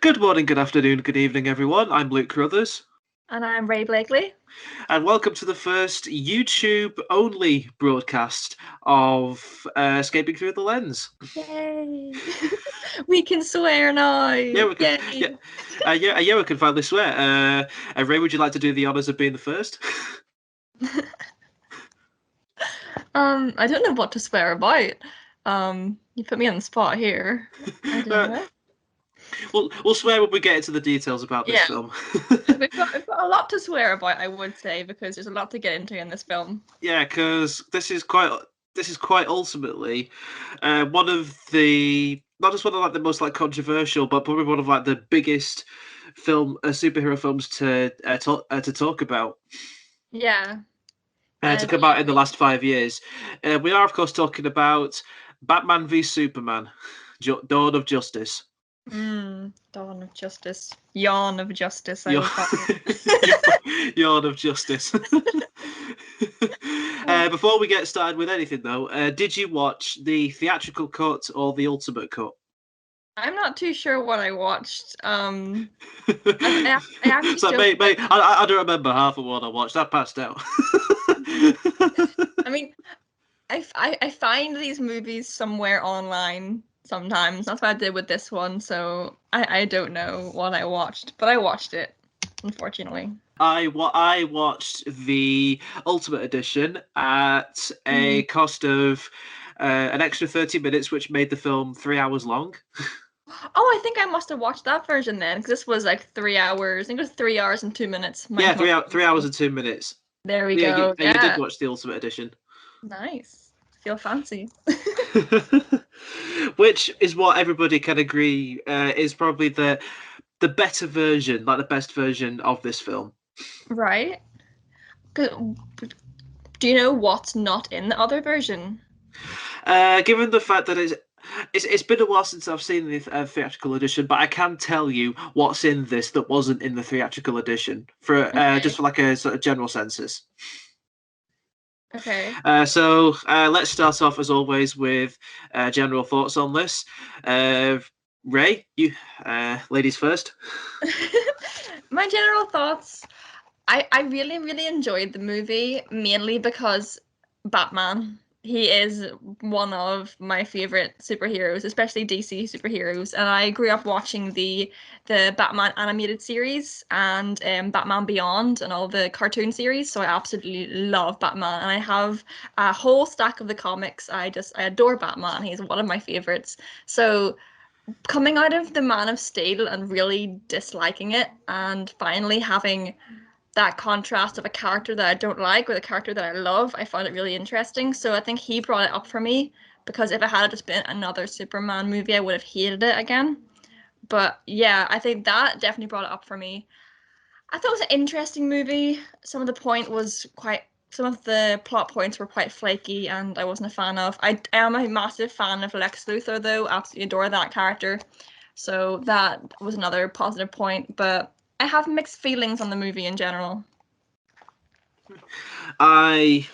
Good morning, good afternoon, good evening, everyone. I'm Luke Crothers, And I'm Ray Blakely. and welcome to the first YouTube-only broadcast of Escaping Through the Lens. Yay! We can swear now. Yeah, we can. Yay! Yeah, we can finally swear. Ray, would you like to do the honours of being the first? I don't know what to swear about. You put me on the spot here. I don't know. We'll swear when we get into the details about this Yeah. film. We've got a lot to swear about, I would say, because there's a lot to get into in this film. Yeah, because this is quite ultimately one of the not just one of the most controversial, but probably one of the biggest superhero films to talk about. Yeah. To come out in the last 5 years. We are, of course, talking about Batman v Superman, Dawn of Justice. Dawn of Justice. Yawn of Justice, I would call it. Yawn of Justice. Before we get started with anything, though, did you watch the theatrical cut or the ultimate cut? I'm not too sure what I watched. I don't remember half of what I watched. I passed out. I mean, I find these movies somewhere online sometimes. That's what I did with this one. So I don't know what I watched, but I watched it, unfortunately. I watched the Ultimate Edition at a cost of an extra 30 minutes, which made the film 3 hours long. Oh, I think I must have watched that version then, because this was like 3 hours. I think it was 3 hours and 2 minutes. Yeah, 3 hours and 2 minutes. There we go. You did watch the Ultimate Edition. Nice. Feel fancy. Which is what everybody can agree is probably the better version, like the best version of this film. Right. Do you know what's not in the other version? Given the fact that it's been a while since I've seen the theatrical edition, but I can tell you what's in this that wasn't in the theatrical edition for just for like a sort of general census. Okay. So let's start off as always with general thoughts on this. Ray, you ladies first. My general thoughts. I really, really enjoyed the movie, mainly because Batman. He is one of my favorite superheroes, especially DC superheroes. And I grew up watching the Batman animated series and Batman Beyond and all the cartoon series. So I absolutely love Batman. And I have a whole stack of the comics. I adore Batman. He's one of my favorites. So coming out of the Man of Steel and really disliking it and finally having that contrast of a character that I don't like with a character that I love, I found it really interesting. So I think he brought it up for me, because if it had just been another Superman movie, I would have hated it again. But yeah, I think that definitely brought it up for me. I thought it was an interesting movie. Some of the plot points were quite flaky and I wasn't a fan of. I am a massive fan of Lex Luthor though, absolutely adore that character. So that was another positive point, but I have mixed feelings on the movie in general. I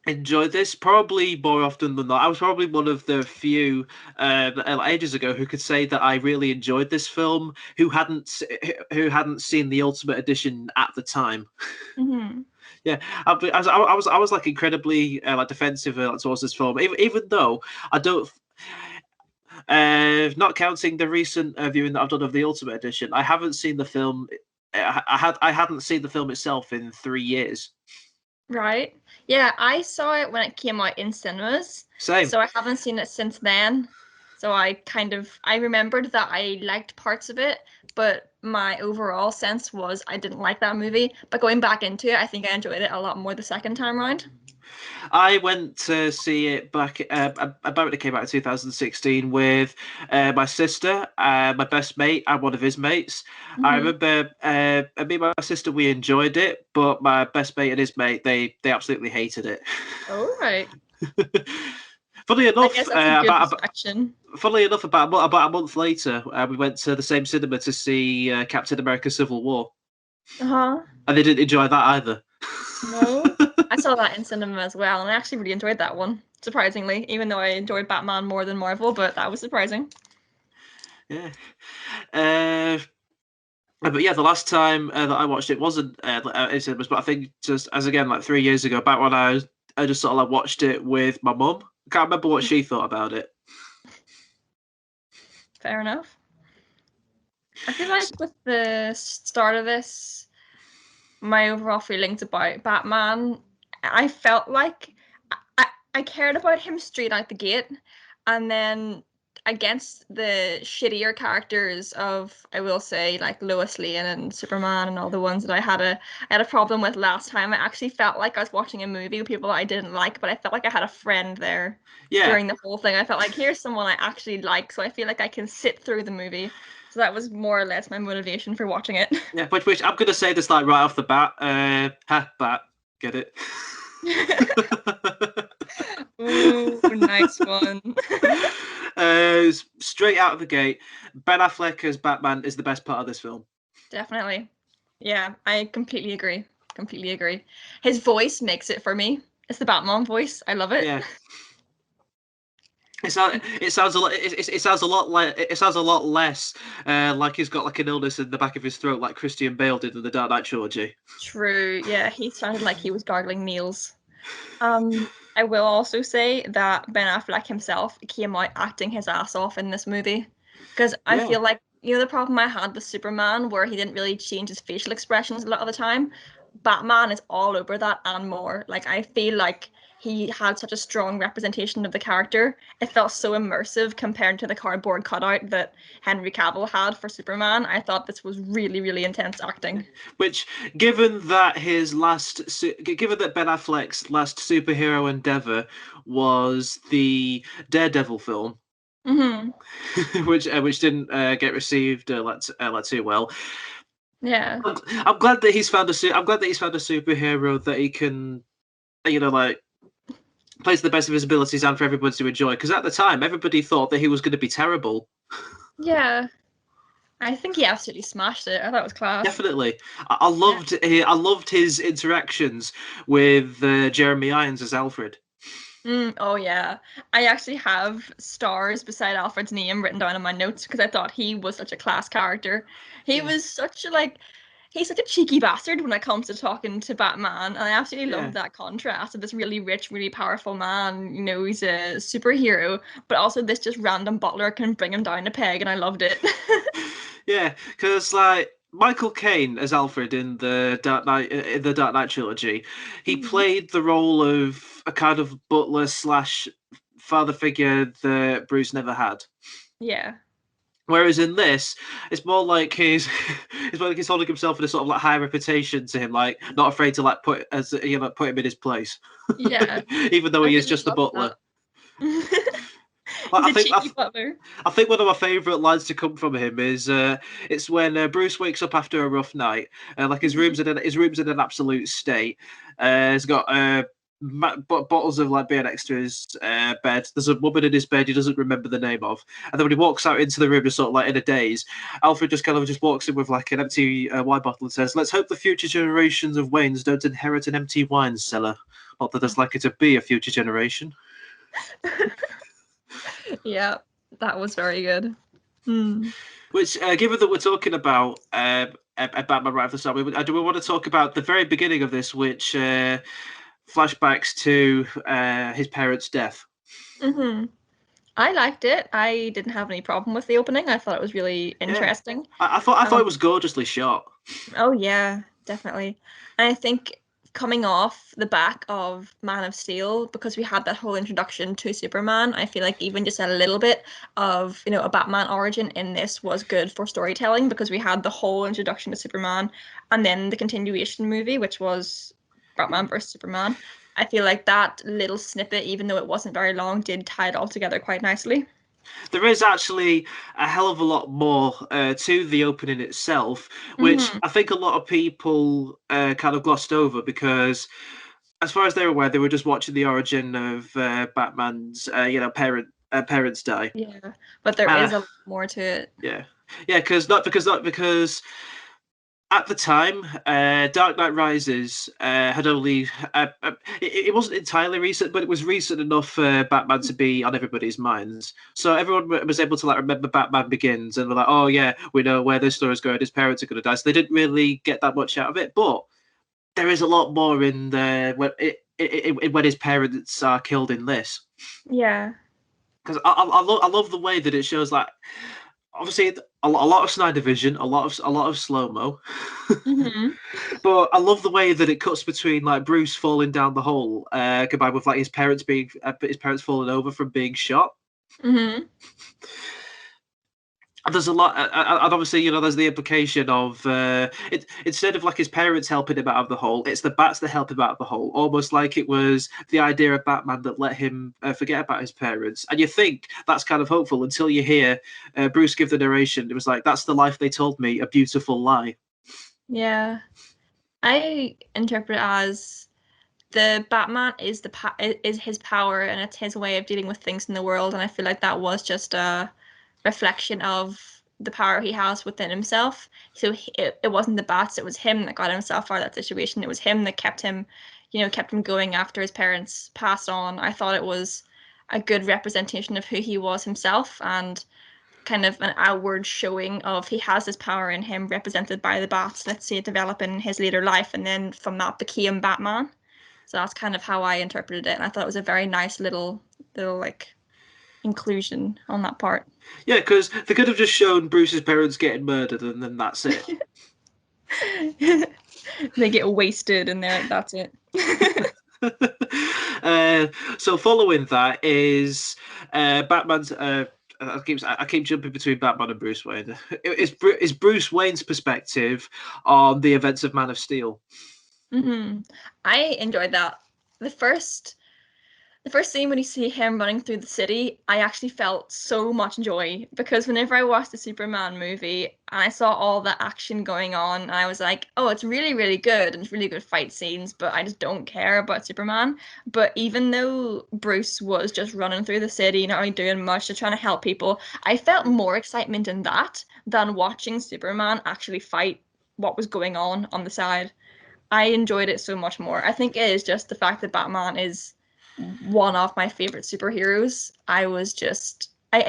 enjoyed this probably more often than not. I was probably one of the few ages ago who could say that I really enjoyed this film who hadn't seen the Ultimate Edition at the time. Mm-hmm. Yeah, I was like incredibly defensive towards this film, even though I don't. Not counting the recent viewing that I've done of the Ultimate Edition, I haven't seen the film. I hadn't seen the film itself in 3 years. Right. Yeah, I saw it when it came out in cinemas. Same. So I haven't seen it since then. So I remembered that I liked parts of it, but my overall sense was I didn't like that movie. But going back into it, I think I enjoyed it a lot more the second time around. I went to see it back about it came out in 2016 with my sister, my best mate, and one of his mates. Mm-hmm. I remember me and my sister, we enjoyed it, but my best mate and his mate, they absolutely hated it. Oh, right. Funnily enough, I guess that's a good distraction. Funnily enough, about a month later, we went to the same cinema to see Captain America: Civil War. Uh-huh. And they didn't enjoy that either. No, I saw that in cinema as well, and I actually really enjoyed that one, surprisingly, even though I enjoyed Batman more than Marvel, but that was surprising. Yeah. But yeah, the last time that I watched it wasn't in cinemas, but I think just as again like 3 years ago, back when I just sort of like watched it with my mum. I can't remember what she thought about it. Fair enough. I feel like with the start of this, my overall feelings about Batman, I felt like I cared about him straight out the gate, and then against the shittier characters of, I will say, like Lois Lane and Superman and all the ones that I had a problem with last time. I actually felt like I was watching a movie with people that I didn't like, but I felt like I had a friend there Yeah, during the whole thing. I felt like here's someone I actually like, so I feel like I can sit through the movie. So that was more or less my motivation for watching it. yeah. Which I'm gonna say this like right off the bat. Bat, get it? Ooh, nice one. Straight out of the gate, Ben Affleck as Batman is the best part of this film. Definitely. Yeah, I completely agree. Completely agree. His voice makes it for me. It's the Batman voice. I love it. Yeah. It sounds a lot. It sounds a lot like it sounds a lot less like he's got like an illness in the back of his throat, like Christian Bale did in the Dark Knight trilogy. True. Yeah, he sounded like he was gargling meals. I will also say that Ben Affleck himself came out acting his ass off in this movie. Because I Yeah, feel like, the problem I had with Superman, where he didn't really change his facial expressions a lot of the time, Batman is all over that and more. Like, I feel like he had such a strong representation of the character. It felt so immersive compared to the cardboard cutout that Henry Cavill had for Superman. I thought this was really, really intense acting. which given that Ben Affleck's last superhero endeavor was the Daredevil film, Hmm. which didn't get received like too well. Yeah. I'm glad that he's found I'm glad that he's found a superhero that he can, like plays the best of his abilities and for everybody to enjoy. Because at the time, everybody thought that he was going to be terrible. Yeah. I think he absolutely smashed it. I thought it was class. Definitely, I loved his interactions with Jeremy Irons as Alfred. Oh yeah. I actually have stars beside Alfred's name written down in my notes because I thought he was such a class character. He Yeah, was such a he's such a cheeky bastard when it comes to talking to Batman, and I absolutely love yeah. that contrast of this really rich, really powerful man. He's a superhero, but also this just random butler can bring him down a peg, and I loved it. Yeah, because like Michael Caine as Alfred in the Dark Knight trilogy, he Mhm. played the role of a kind of butler slash father figure that Bruce never had. Yeah. Whereas in this, it's more like it's more like he's holding himself in a sort of like high reputation to him, like not afraid to like put him in his place, Yeah. even though I he is really just a loved butler. that. Like, He's a cheeky butler. I think one of my favourite lines to come from him is it's when Bruce wakes up after a rough night, like Mhm. his room's in an absolute state. He's got bottles of like beer next to his bed. There's a woman in his bed he doesn't remember the name of, and then when he walks out into the room, just sort of like in a daze, Alfred just kind of just walks in with like an empty wine bottle and says, "Let's hope the future generations of Waynes don't inherit an empty wine cellar. Not that there's likely to be a future generation." Yeah, that was very good. Hmm. Which, given that we're talking about a Batman right at the start, do we want to talk about the very beginning of this, which flashbacks to his parents' death? Hmm. I liked it. I didn't have any problem with the opening. I thought it was really Yeah, interesting. I thought it Um, was gorgeously shot. oh yeah, definitely. And I think coming off the back of Man of Steel, because we had that whole introduction to Superman, I feel like even just a little bit of, a Batman origin in this was good for storytelling because we had the whole introduction to Superman and then the continuation movie, which was Batman versus Superman. I feel like that little snippet, even though it wasn't very long, did tie it all together quite nicely. There is actually a hell of a lot more to the opening itself, which Hmm. I think a lot of people kind of glossed over because, as far as they're aware, they were just watching the origin of Batman's, parents die. Yeah, but there Uh, is a lot more to it. Yeah, yeah, because not because At the time, Dark Knight Rises had only it wasn't entirely recent, but it was recent enough for Batman to be on everybody's minds. So everyone was able to like remember Batman Begins, and were like, "Oh yeah, we know where this story is going. His parents are going to die." So they didn't really get that much out of it, but there is a lot more in there when his parents are killed in this. Yeah. Because I love the way that it shows like obviously a lot of Snyder vision, a lot of slow mo. Mm-hmm. But I love the way that it cuts between like Bruce falling down the hole, combined with like his parents falling over from being shot. Mm-hmm. And there's a lot, and obviously, there's the implication of it. Instead of like his parents helping him out of the hole, it's the bats that help him out of the hole. Almost like it was the idea of Batman that let him forget about his parents. And you think that's kind of hopeful until you hear Bruce give the narration. It was like, "That's the life they told me, a beautiful lie." Yeah. I interpret it as the Batman is is his power, and it's his way of dealing with things in the world, and I feel like that was just a reflection of the power he has within himself. So it wasn't the bats, it was him that got himself out of that situation. It was him that kept him going after his parents passed on. I thought it was a good representation of who he was himself, and kind of an outward showing of he has this power in him represented by the bats. Let's see it develop in his later life, and then from that became Batman. So that's kind of how I interpreted it, and I thought it was a very nice little like inclusion on that part. Yeah, because they could have just shown Bruce's parents getting murdered, and then that's it. They get wasted, and that's it. So following that is Batman's. I keep jumping between Batman and Bruce Wayne. Is Bruce Wayne's perspective on the events of Man of Steel? Mm-hmm. I enjoyed that. The first the first scene when you see him running through the city, I actually felt so much joy because whenever I watched the Superman movie and I saw all the action going on, I was like, oh, it's really, really good and it's really good fight scenes, but I just don't care about Superman. But even though Bruce was just running through the city, not really doing much, just trying to help people, I felt more excitement in that than watching Superman actually fight what was going on the side. I enjoyed it so much more. I think it is just the fact that Batman is one of my favorite superheroes. I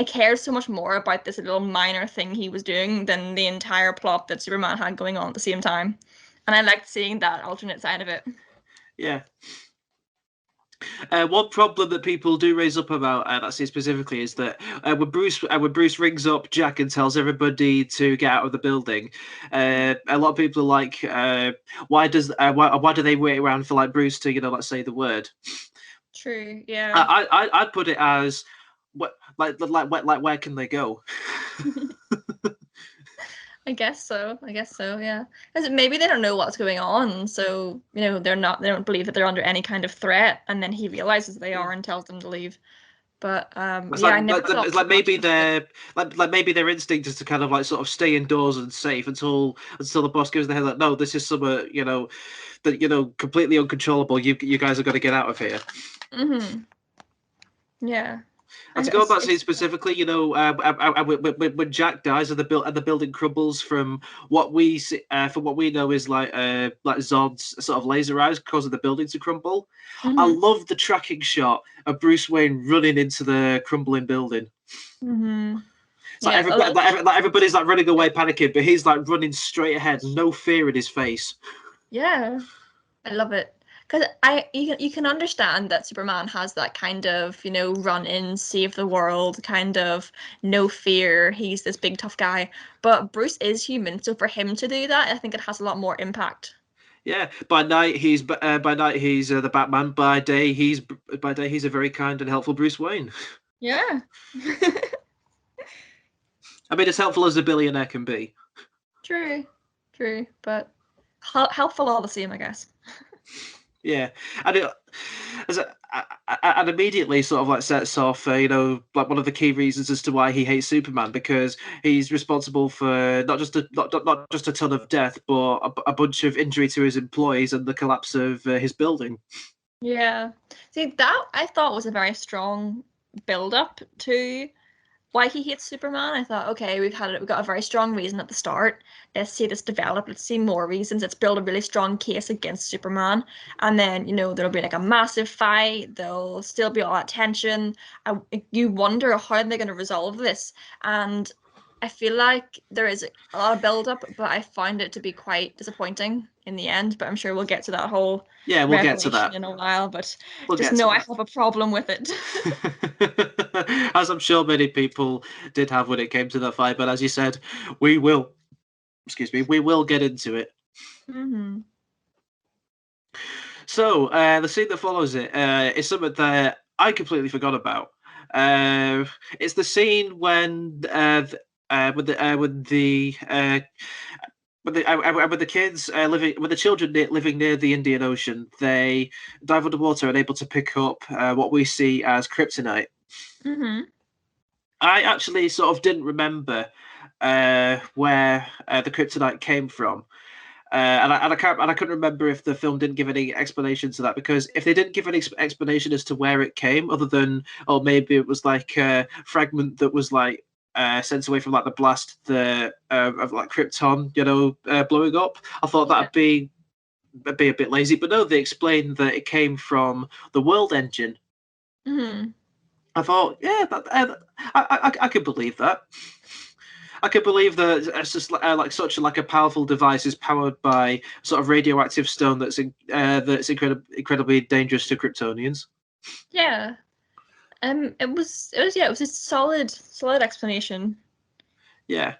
cared so much more about this little minor thing he was doing than the entire plot that Superman had going on at the same time. And I liked seeing that alternate side of it. Yeah. One problem that people do raise up about that scene specifically is that when Bruce rings up Jack and tells everybody to get out of the building, a lot of people are like, why do they wait around for like Bruce to like say the word? True, yeah. I'd put it as what like where can they go? I guess so. I guess so, yeah. Because maybe they don't know what's going on, so they don't believe that they're under any kind of threat, and then he realizes they are and tells them to leave. But yeah, I never thought It's too like much maybe of it. maybe their instinct is to kind of like sort of stay indoors and safe until the boss gives the head like, no, this is some that completely uncontrollable. You guys are going to get out of here. Mm-hmm. Yeah. And to go on that scene It's specifically, when Jack dies and the building crumbles from what we see, from what we know is like Zod's sort of laser eyes causing the building to crumble. I mm-hmm. love the tracking shot of Bruce Wayne running into the crumbling building. Mm-hmm. It's like Yeah, a little everybody's like running away, panicking, but he's like running straight ahead, no fear in his face. yeah. I love it. Because you can understand that Superman has that kind of, run in, save the world, kind of no fear. He's this big tough guy. But Bruce is human, so for him to do that, I think it has a lot more impact. Yeah, by night he's the Batman. By day he's a very kind and helpful Bruce Wayne. Yeah. I mean, as helpful as a billionaire can be. True. True. But helpful all the same, I guess. Yeah, and it, as a, and immediately sort of like sets off, like one of the key reasons as to why he hates Superman because he's responsible for not just a ton of death, but a bunch of injury to his employees and the collapse of his building. Yeah. See, that I thought was a very strong build up to why he hates Superman. I thought, okay, we've got a very strong reason at the start. Let's see this develop. Let's see more reasons. Let's build a really strong case against Superman, and then there'll be like a massive fight. There'll still be all that tension. You wonder how they're going to resolve this, and I feel like there is a lot of build up, but I find it to be quite disappointing in the end. But I'm sure we'll get to that whole Yeah, we'll get to revelation that. in a while. But We'll just get to know I that. have a problem with it. As I'm sure many people did have when it came to the fight, but as you said, we will. Excuse me. We will get into it. Hmm. So the scene that follows it is something that I completely forgot about. It's the scene when with the kids living, with the children living near the Indian Ocean, they dive underwater and able to pick up what we see as kryptonite. Hmm. I actually sort of didn't remember where the kryptonite came from. And I couldn't remember if the film didn't give any explanation to that, because if they didn't give any explanation as to where it came, other than maybe it was like a fragment that was like sent away from like the blast of like Krypton, blowing up. I thought Yeah. that'd be a bit lazy, but no, they explained that it came from the world engine. Hmm. I thought, yeah, I could believe that. I can believe that it's just like such like a powerful device is powered by sort of radioactive stone that's incredibly dangerous to Kryptonians. Yeah. It was a solid explanation. Yeah.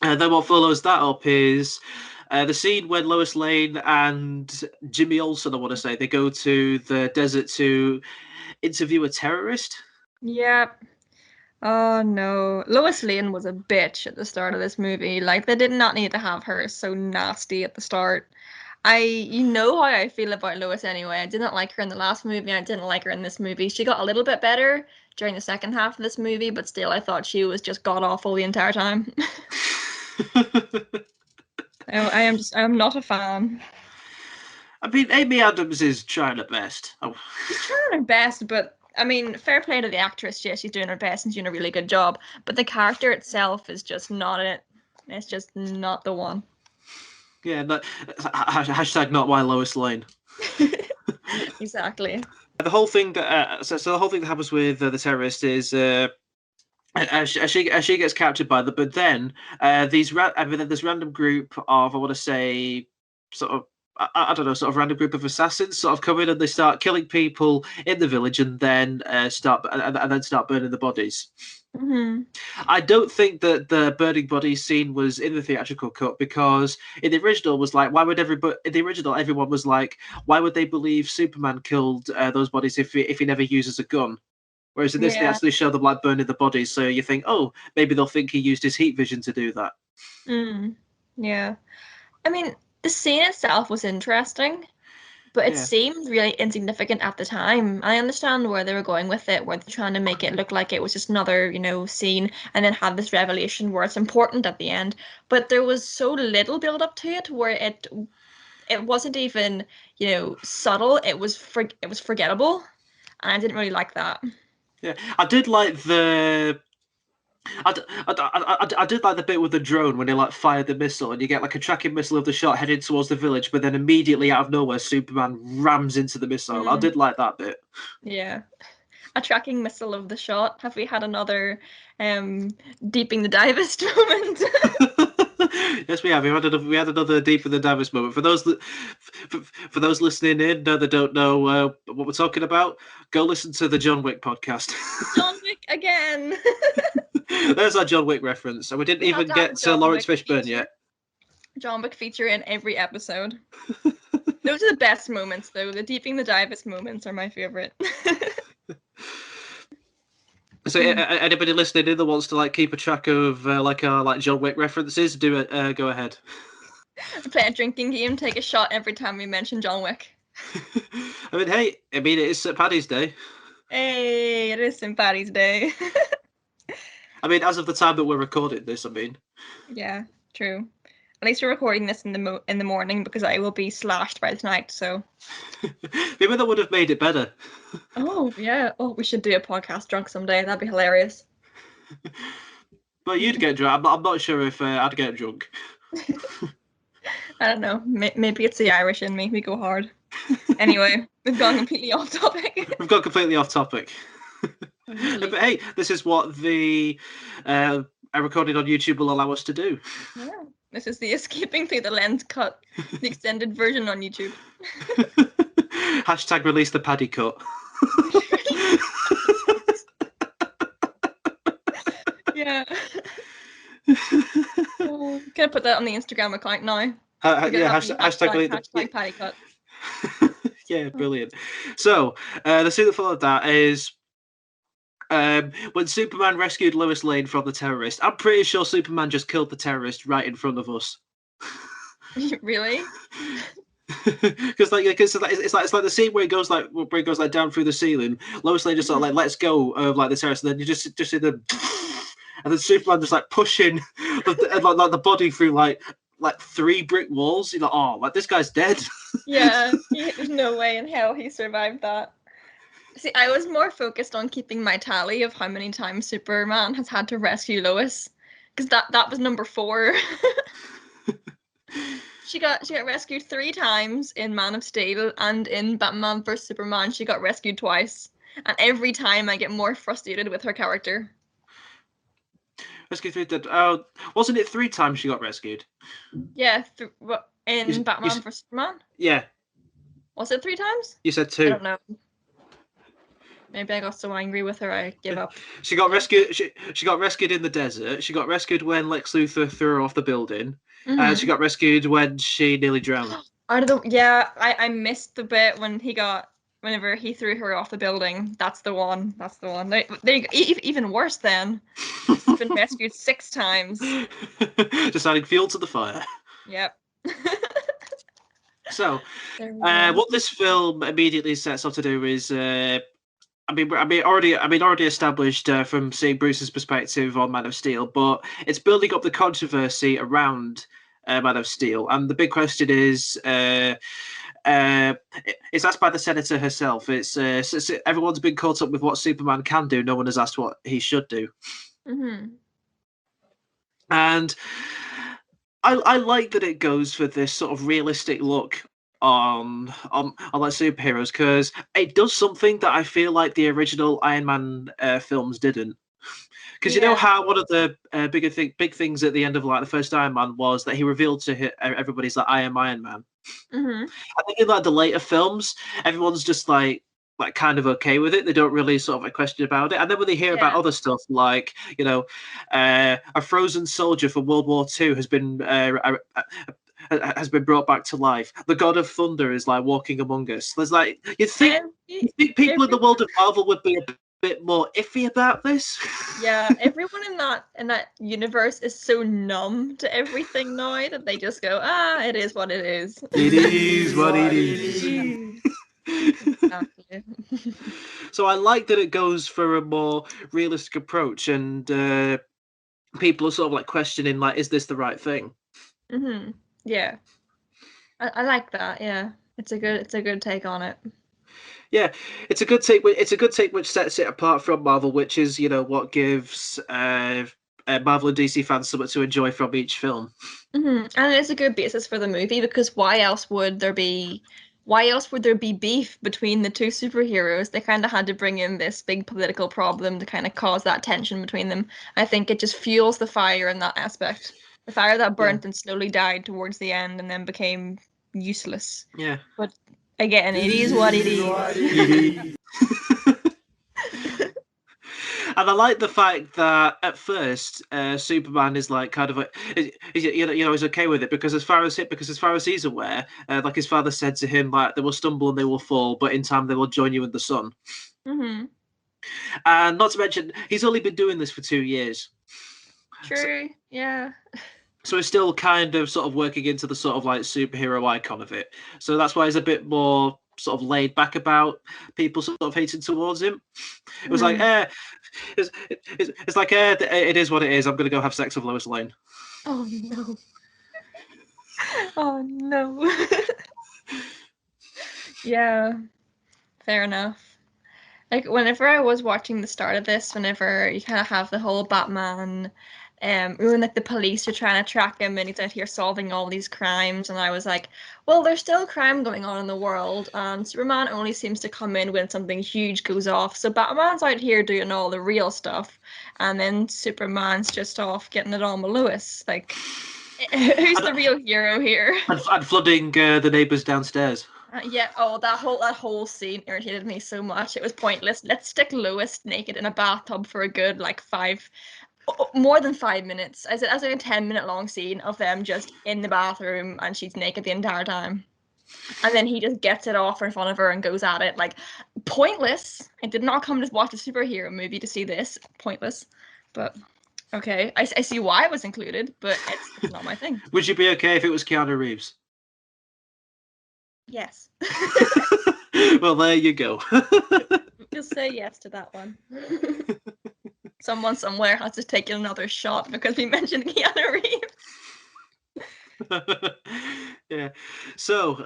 And then what follows that up is the scene when Lois Lane and Jimmy Olsen, I want to say, they go to the desert to interview a terrorist. Yep. Oh no. Lois Lane was a bitch at the start of this movie. Like they did not need to have her so nasty at the start. You know how I feel about Lois anyway. I didn't like her in the last movie. I didn't like her in this movie. She got a little bit better during the second half of this movie, but still I thought she was just god awful the entire time. I am not a fan. I mean, Amy Adams is trying her best. Oh. She's trying her best, but I mean, fair play to the actress. Yeah, she's doing her best and doing a really good job. But the character itself is just not it. It's just not the one. Yeah, no, hashtag not why Lois Lane. Exactly. The whole thing that the whole thing that happens with the terrorist is as she gets captured by them, but then this random group of, I want to say, sort of, I don't know, sort of random group of assassins sort of come in and they start killing people in the village and then start burning the bodies. Hmm. I don't think that the burning bodies scene was in the theatrical cut, because in the original was like, why would everybody? In the original, everyone was like, why would they believe Superman killed those bodies if he never uses a gun? Whereas in this, they Yeah. actually show them like burning the bodies, so you think, oh, maybe they'll think he used his heat vision to do that. Mm. Yeah. I mean, the scene itself was interesting, but it Yeah, seemed really insignificant at the time. I understand where they were going with it, where they're trying to make it look like it was just another, scene, and then have this revelation where it's important at the end. But there was so little build up to it where it wasn't even, subtle. It was forgettable, and I didn't really like that. yeah. I did like the. I did like the bit with the drone when they like fired the missile and you get like a tracking missile of the shot heading towards the village, but then immediately out of nowhere, Superman rams into the missile. I Mm, did like that bit. yeah. A tracking missile of the shot. Have we had another deeping the divest moment? Yes, we have. We had another deep in the Davis moment. For those listening in that don't know what we're talking about, go listen to the John Wick podcast. John Wick again. There's our John Wick reference, and we didn't We have even to have a get to John Lawrence Wick Fishburne feature. yet. John Wick feature in every episode. Those are the best moments, though. The deeping the divest moments are my favorite. So, anybody listening in that wants to like keep a track of like our like John Wick references, do it. Go ahead. Play a drinking game, take a shot every time we mention John Wick. I mean, hey, it is St. Paddy's Day. Hey, it is St. Paddy's Day. I mean, as of the time that we're recording this, I mean. Yeah, true. At least we're recording this in the morning because I will be slashed by tonight. So Maybe that would have made it better. oh yeah, we should do a podcast drunk someday. That'd be hilarious. But you'd get drunk. I'm not sure if I'd get drunk. I don't know. Maybe it's the Irish in me. We go hard. Anyway, we've gone completely off topic. We've got completely off topic. But hey, this is what the recording on YouTube will allow us to do. Yeah, this is the escaping through the lens cut, the extended version on YouTube. Hashtag release the paddy cut. Yeah. Can I put that on the Instagram account now? Yeah, hashtag paddy cut. Yeah, brilliant. So the scene that followed that is when Superman rescued Lois Lane from the terrorist. I'm pretty sure Superman just killed the terrorist right in front of us. Really? Because it's like the scene where he goes down through the ceiling. Lois Lane just sort of like lets go of like the terrorist, and then you just see the and then Superman just like pushing the body through like 3 brick walls. You're like, oh, like this guy's dead. Yeah, there's no way in hell he survived that. See, I was more focused on keeping my tally of how many times Superman has had to rescue Lois, because that was number 4. She got rescued 3 times in Man of Steel, and in Batman vs Superman she got rescued twice. And every time I get more frustrated with her character. Rescued 3. Wasn't it 3 times she got rescued? Yeah, in Batman vs Superman. Yeah. Was it 3 times? You said 2. I don't know. Maybe I got so angry with her I give up. She got rescued. She got rescued in the desert. She got rescued when Lex Luthor threw her off the building. Mm-hmm. She got rescued when she nearly drowned. I missed the bit whenever he threw her off the building. That's the one. Even worse then. She's been rescued 6 times. Just adding fuel to the fire. Yep. So, what this film immediately sets up to do is, already established from seeing Bruce's perspective on Man of Steel, but it's building up the controversy around Man of Steel, and the big question is asked by the senator herself. It's everyone's been caught up with what Superman can do. No one has asked what he should do. Mm-hmm. And I like that it goes for this sort of realistic look on like superheroes, because it does something that I feel like the original Iron Man films didn't. Because you know how one of the big things at the end of like the first Iron Man was that he revealed to everybody's like, I am Iron Man. Mm-hmm. I think in like the later films, everyone's just like kind of okay with it. They don't really sort of like question about it. And then when they hear about other stuff, like, you know, a frozen soldier from World War II has been brought back to life. The God of Thunder is like walking among us. There's like you think people in the world of Marvel would be a bit more iffy about this. Yeah, everyone in that universe is so numb to everything now that they just go, it is what it is. It is what it is. Exactly. So I like that it goes for a more realistic approach, and people are sort of like questioning, like, is this the right thing? Mm-hmm. Yeah, I like that. Yeah, it's a good take on it. Yeah, it's a good take. It's a good take which sets it apart from Marvel, which is, you know, what gives Marvel and DC fans something to enjoy from each film. Mm-hmm. And it's a good basis for the movie, because why else would there be beef between the 2 superheroes? They kind of had to bring in this big political problem to kind of cause that tension between them. I think it just fuels the fire in that aspect. The fire that burnt and slowly died towards the end and then became useless. Yeah. But again, it is what it is. And I like the fact that at first Superman is like kind of like, he's okay with it, because as far as he's aware, like his father said to him, like, they will stumble and they will fall, but in time they will join you in the sun. Mm-hmm. And not to mention, he's only been doing this for 2 years. True. Yeah. So he's still kind of sort of working into the sort of like superhero icon of it. So that's why he's a bit more sort of laid back about people sort of hating towards him. It was like, it's like, it is what it is. I'm going to go have sex with Lois Lane. Oh no. Oh no. Yeah, fair enough. Like whenever I was watching the start of this, whenever you kind of have the whole Batman, when like the police are trying to track him and he's out here solving all these crimes, and I was like, well, there's still crime going on in the world, and Superman only seems to come in when something huge goes off. So Batman's out here doing all the real stuff, and then Superman's just off getting it on with Lois. Like, who's the real hero here? And flooding the neighbors downstairs. Yeah, oh, that whole scene irritated me so much. It was pointless. Let's stick Lois naked in a bathtub for a good like more than 5 minutes. I said as like a 10-minute long scene of them just in the bathroom and she's naked the entire time. And then he just gets it off in front of her and goes at it. Like, pointless. I did not come to watch a superhero movie to see this. Pointless. But okay, I see why it was included, but it's not my thing. Would you be okay if it was Keanu Reeves? Yes. Well, there you go. Just say yes to that one. Someone somewhere has to take another shot because we mentioned Keanu Reeves. Yeah. So,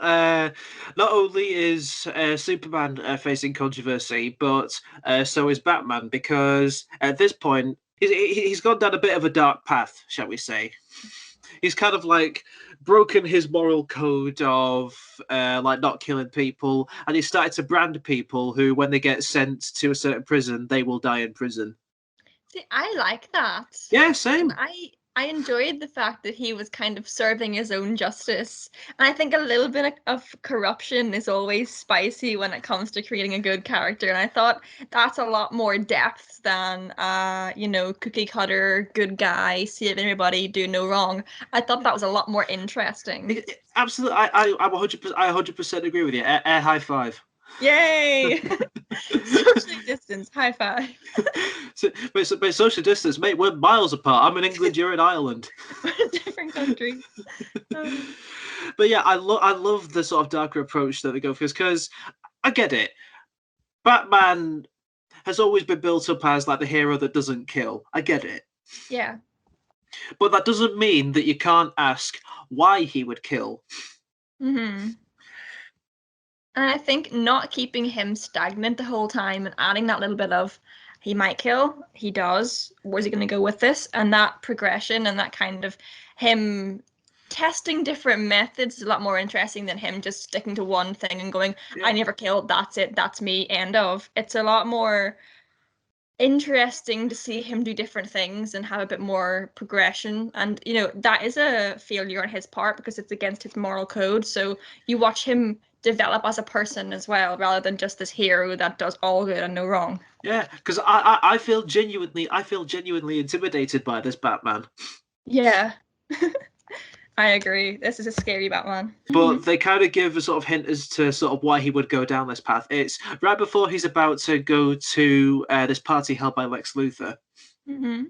not only is Superman facing controversy, but so is Batman, because at this point he's gone down a bit of a dark path, shall we say. He's kind of like broken his moral code of like not killing people, and he's started to brand people who, when they get sent to a certain prison, they will die in prison. See, I like that. Yeah, same. And I enjoyed the fact that he was kind of serving his own justice. And I think a little bit of corruption is always spicy when it comes to creating a good character. And I thought that's a lot more depth than cookie cutter, good guy, save everybody, do no wrong. I thought that was a lot more interesting. Absolutely, I'm 100% agree with you. Air high five. Yay! Socially distance, high five. But social distance, mate, we're miles apart. I'm in England, you're in Ireland. We're in different countries. But yeah, I love the sort of darker approach that they go for, because I get it. Batman has always been built up as like the hero that doesn't kill. I get it. Yeah. But that doesn't mean that you can't ask why he would kill. Mm-hmm. And I think not keeping him stagnant the whole time and adding that little bit of he might kill, he does, where's he going to go with this? And that progression and that kind of him testing different methods is a lot more interesting than him just sticking to one thing and going, I never killed, that's it, that's me, end of. It's a lot more interesting to see him do different things and have a bit more progression. And that is a failure on his part because it's against his moral code. So you watch him develop as a person as well, rather than just this hero that does all good and no wrong. Yeah, because I feel genuinely intimidated by this Batman. Yeah. I agree. This is a scary Batman. But they kind of give a sort of hint as to sort of why he would go down this path. It's right before he's about to go to this party held by Lex Luthor. Mm-hmm.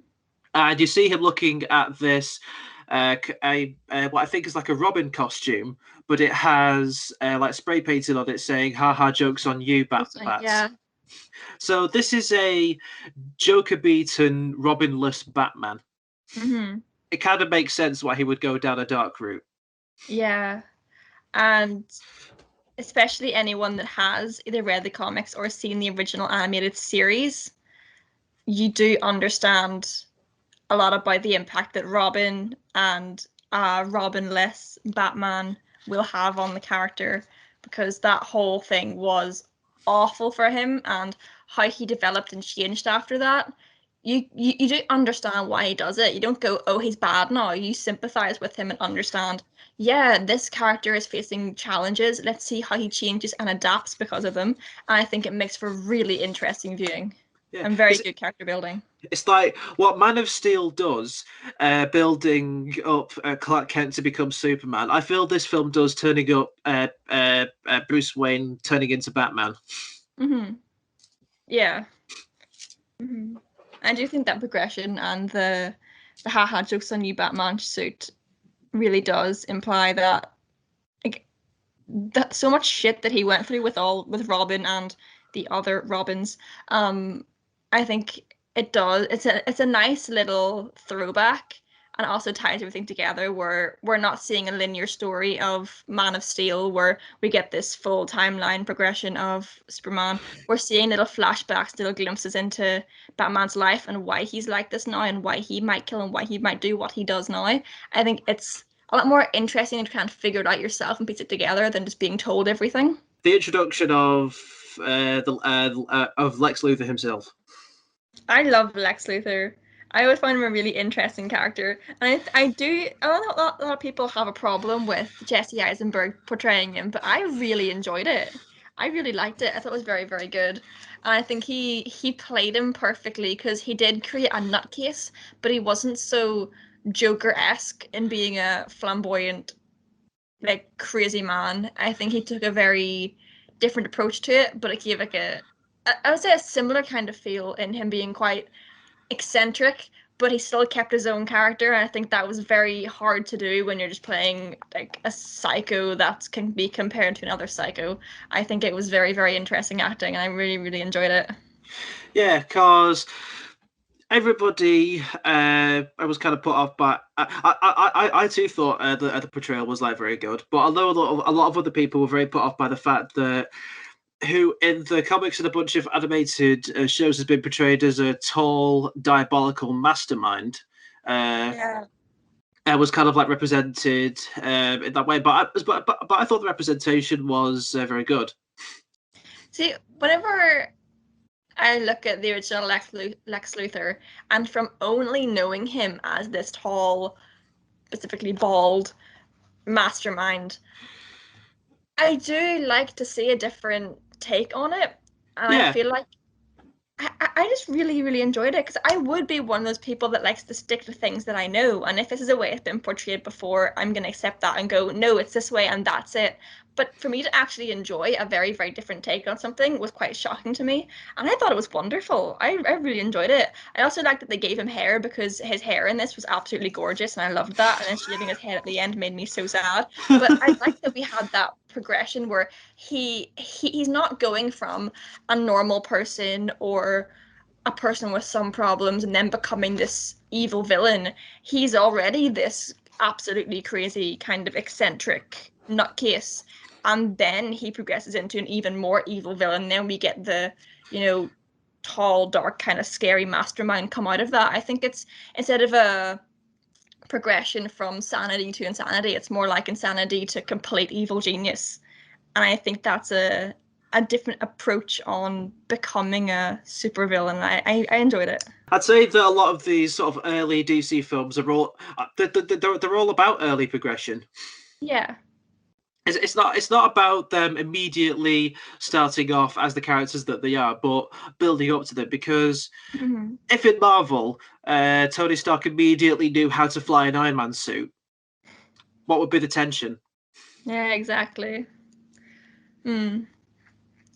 And you see him looking at this, what I think is like a Robin costume, but it has like spray painted on it saying, "Ha, joke's on you, Bat-Bat." Yeah. So this is a Joker-beaten, Robin-less Batman. Mm-hmm. It kind of makes sense why he would go down a dark route. Yeah. And especially anyone that has either read the comics or seen the original animated series, you do understand a lot about the impact that Robin and Robin-less Batman will have on the character, because that whole thing was awful for him, and how he developed and changed after that. You do understand why he does it. You don't go, oh, he's bad now. You sympathize with him and understand, yeah, this character is facing challenges. Let's see how he changes and adapts because of them. And I think it makes for really interesting viewing. Yeah. And very good character building. It's like what Man of Steel does, building up Clark Kent to become Superman. I feel this film does, turning up Bruce Wayne turning into Batman. Mm-hmm. Yeah. Mm-hmm. I do think that progression and the haha jokes on you Batman suit really does imply that, like, that so much shit that he went through with Robin and the other Robins. I think it does. It's a nice little throwback, and also ties everything together, where we're not seeing a linear story of Man of Steel where we get this full timeline progression of Superman. We're seeing little flashbacks, little glimpses into Batman's life and why he's like this now and why he might kill and why he might do what he does now. I think it's a lot more interesting to kind of figure it out yourself and piece it together than just being told everything. The introduction of Lex Luthor himself. I love Lex Luthor. I always find him a really interesting character, and I do. I don't know, a lot of people have a problem with Jesse Eisenberg portraying him, but I really enjoyed it. I really liked it. I thought it was very, very good, and I think he played him perfectly because he did create a nutcase, but he wasn't so Joker-esque in being a flamboyant, like crazy man. I think he took a very different approach to it, but it gave like I would say a similar kind of feel in him being quite eccentric, but he still kept his own character. And I think that was very hard to do when you're just playing like a psycho that can be compared to another psycho. I think it was very, very interesting acting, and I really, really enjoyed it. Yeah, because everybody I was kind of put off by I too thought the portrayal was like very good, but although a lot of other people were very put off by the fact that who in the comics and a bunch of animated shows has been portrayed as a tall diabolical mastermind. Yeah. Was kind of like represented in that way, but I thought the representation was very good. See, whenever I look at the original Lex Luthor, and from only knowing him as this tall, specifically bald mastermind, I do like to see a different take on it. And I Yeah, feel like I just really, really enjoyed it because I would be one of those people that likes to stick to things that I know. And if this is a way it's been portrayed before, I'm going to accept that and go, no, it's this way and that's it. But for me to actually enjoy a very, very different take on something was quite shocking to me. And I thought it was wonderful. I really enjoyed it. I also liked that they gave him hair because his hair in this was absolutely gorgeous and I loved that. And then shaving his head at the end made me so sad. But I liked that we had that progression where he's not going from a normal person or a person with some problems and then becoming this evil villain. He's already this absolutely crazy kind of eccentric nutcase, and then he progresses into an even more evil villain. Then we get the, you know, tall, dark, kind of scary mastermind come out of that. I think it's, instead of a progression from sanity to insanity, it's more like insanity to complete evil genius. And I think that's a different approach on becoming a supervillain. I enjoyed it. I'd say that a lot of these sort of early DC films are all they're all about early progression. Yeah. It's not about them immediately starting off as the characters that they are, but building up to them. Because Mm-hmm. if in Marvel, Tony Stark immediately knew how to fly an Iron Man suit, what would be the tension? Yeah, exactly. Mm.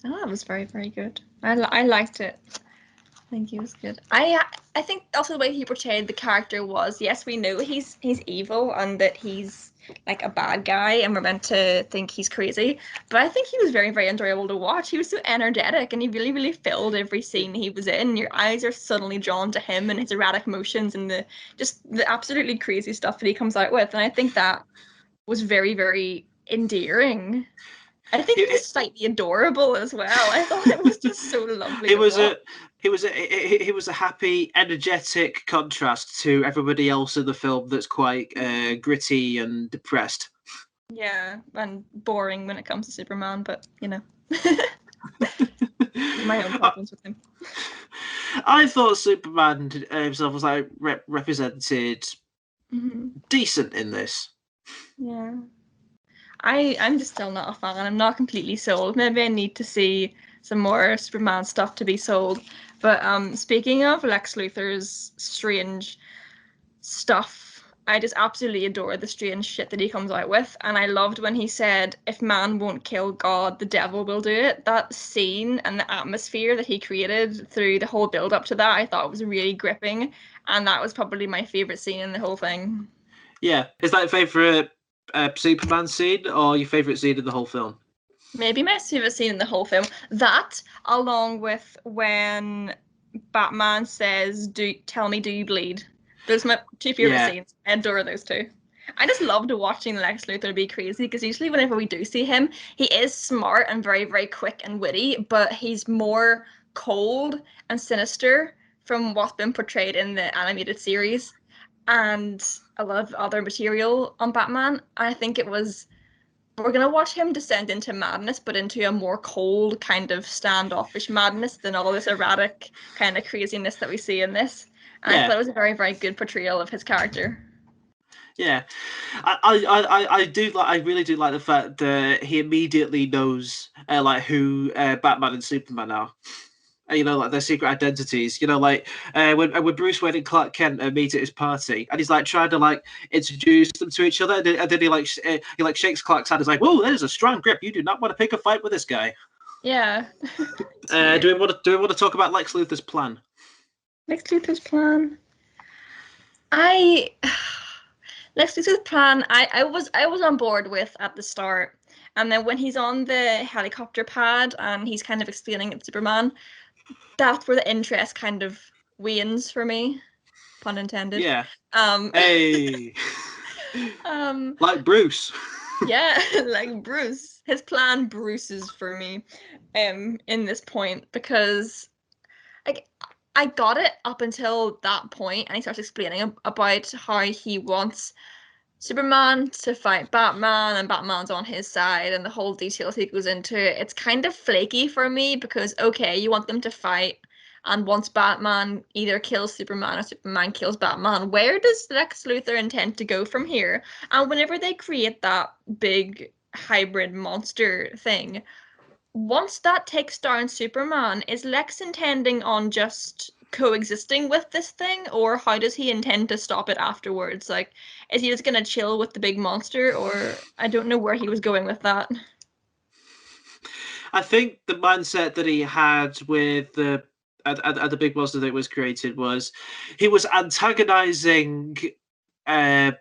Oh, that was very, very good. I liked it. I think he was good. I think also the way he portrayed the character was, yes, we know he's evil and that he's like a bad guy and we're meant to think he's crazy, but I think he was very, very enjoyable to watch. He was so energetic and he really, really filled every scene he was in. Your eyes are suddenly drawn to him and his erratic motions and the just the absolutely crazy stuff that he comes out with. And I think that was very, very endearing. I think he was slightly adorable as well. I thought it was just so lovely It to was watch. he was a happy, energetic contrast to everybody else in the film that's quite gritty and depressed. Yeah, and boring when it comes to Superman, but you know, my own problems with him. I thought Superman himself was like represented Hmm. decent in this. Yeah, I'm just still not a fan. I'm not completely sold. Maybe I need to see some more Superman stuff to be sold. But speaking of Lex Luthor's strange stuff, I just absolutely adore the strange shit that he comes out with. And I loved when he said, if man won't kill God, the devil will do it. That scene and the atmosphere that he created through the whole build up to that, I thought was really gripping. And that was probably my favorite scene in the whole thing. Yeah, is that your favorite Superman scene or your favorite scene in the whole film? Maybe my favorite scene in the whole film. That, along with when Batman says, "Do tell me, do you bleed?" Those are my two favorite Yeah. scenes. I adore those two. I just loved watching Lex Luthor be crazy because usually whenever we do see him, he is smart and very, very quick and witty, but he's more cold and sinister from what's been portrayed in the animated series and a lot of other material on Batman. I think we're gonna watch him descend into madness, but into a more cold, kind of standoffish madness than all this erratic kind of craziness that we see in this. And I thought it was a very, very good portrayal of his character. Yeah, I do like. I really do like the fact that he immediately knows like who Batman and Superman are. You know, like their secret identities. You know, like when Bruce Wayne and Clark Kent meet at his party, and he's like trying to like introduce them to each other, and then he like shakes Clark's hand. He's like, "Whoa, that is a strong grip. You do not want to pick a fight with this guy." Yeah. Do we want to talk about Lex Luthor's plan? Lex Luthor's plan. I Lex Luthor's plan. I was on board with at the start, and then when he's on the helicopter pad and he's kind of explaining it to Superman, that's where the interest kind of wanes for me. Pun intended. Yeah. Um. Hey. Like Bruce. Yeah, like Bruce. His plan Bruce's for me, in this point because like I got it up until that point, and he starts explaining about how he wants Superman to fight Batman, and Batman's on his side, and the whole details he goes into. It's kind of flaky for me because okay, you want them to fight, and once Batman either kills Superman or Superman kills Batman, where does Lex Luthor intend to go from here? And whenever they create that big hybrid monster thing, once that takes down Superman, is Lex intending on just coexisting with this thing, or how does he intend to stop it afterwards? Like, is he just gonna chill with the big monster, or I don't know where he was going with that. I think the mindset that he had with the big monster that was created was he was antagonizing uh,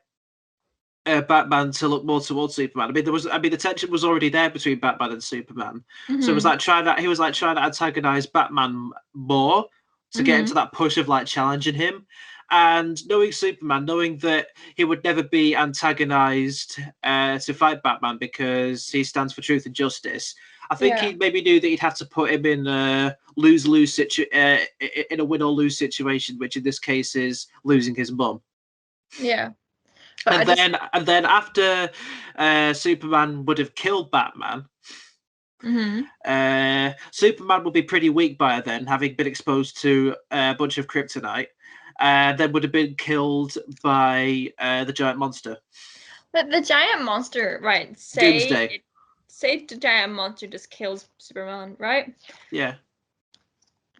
Batman to look more towards Superman. I mean, the tension was already there between Batman and Superman. So it was like he was like trying to antagonize Batman more to get into that push of like challenging him. And knowing Superman, knowing that he would never be antagonized to fight Batman because he stands for truth and justice, I think he maybe knew that he'd have to put him in a lose-lose in a win-or-lose situation, which in this case is losing his mum. Yeah. And then after Superman would have killed Batman, Superman would be pretty weak by then, having been exposed to a bunch of kryptonite. Then would have been killed by the giant monster. The giant monster, right? Doomsday. Say the giant monster just kills Superman, right? Yeah.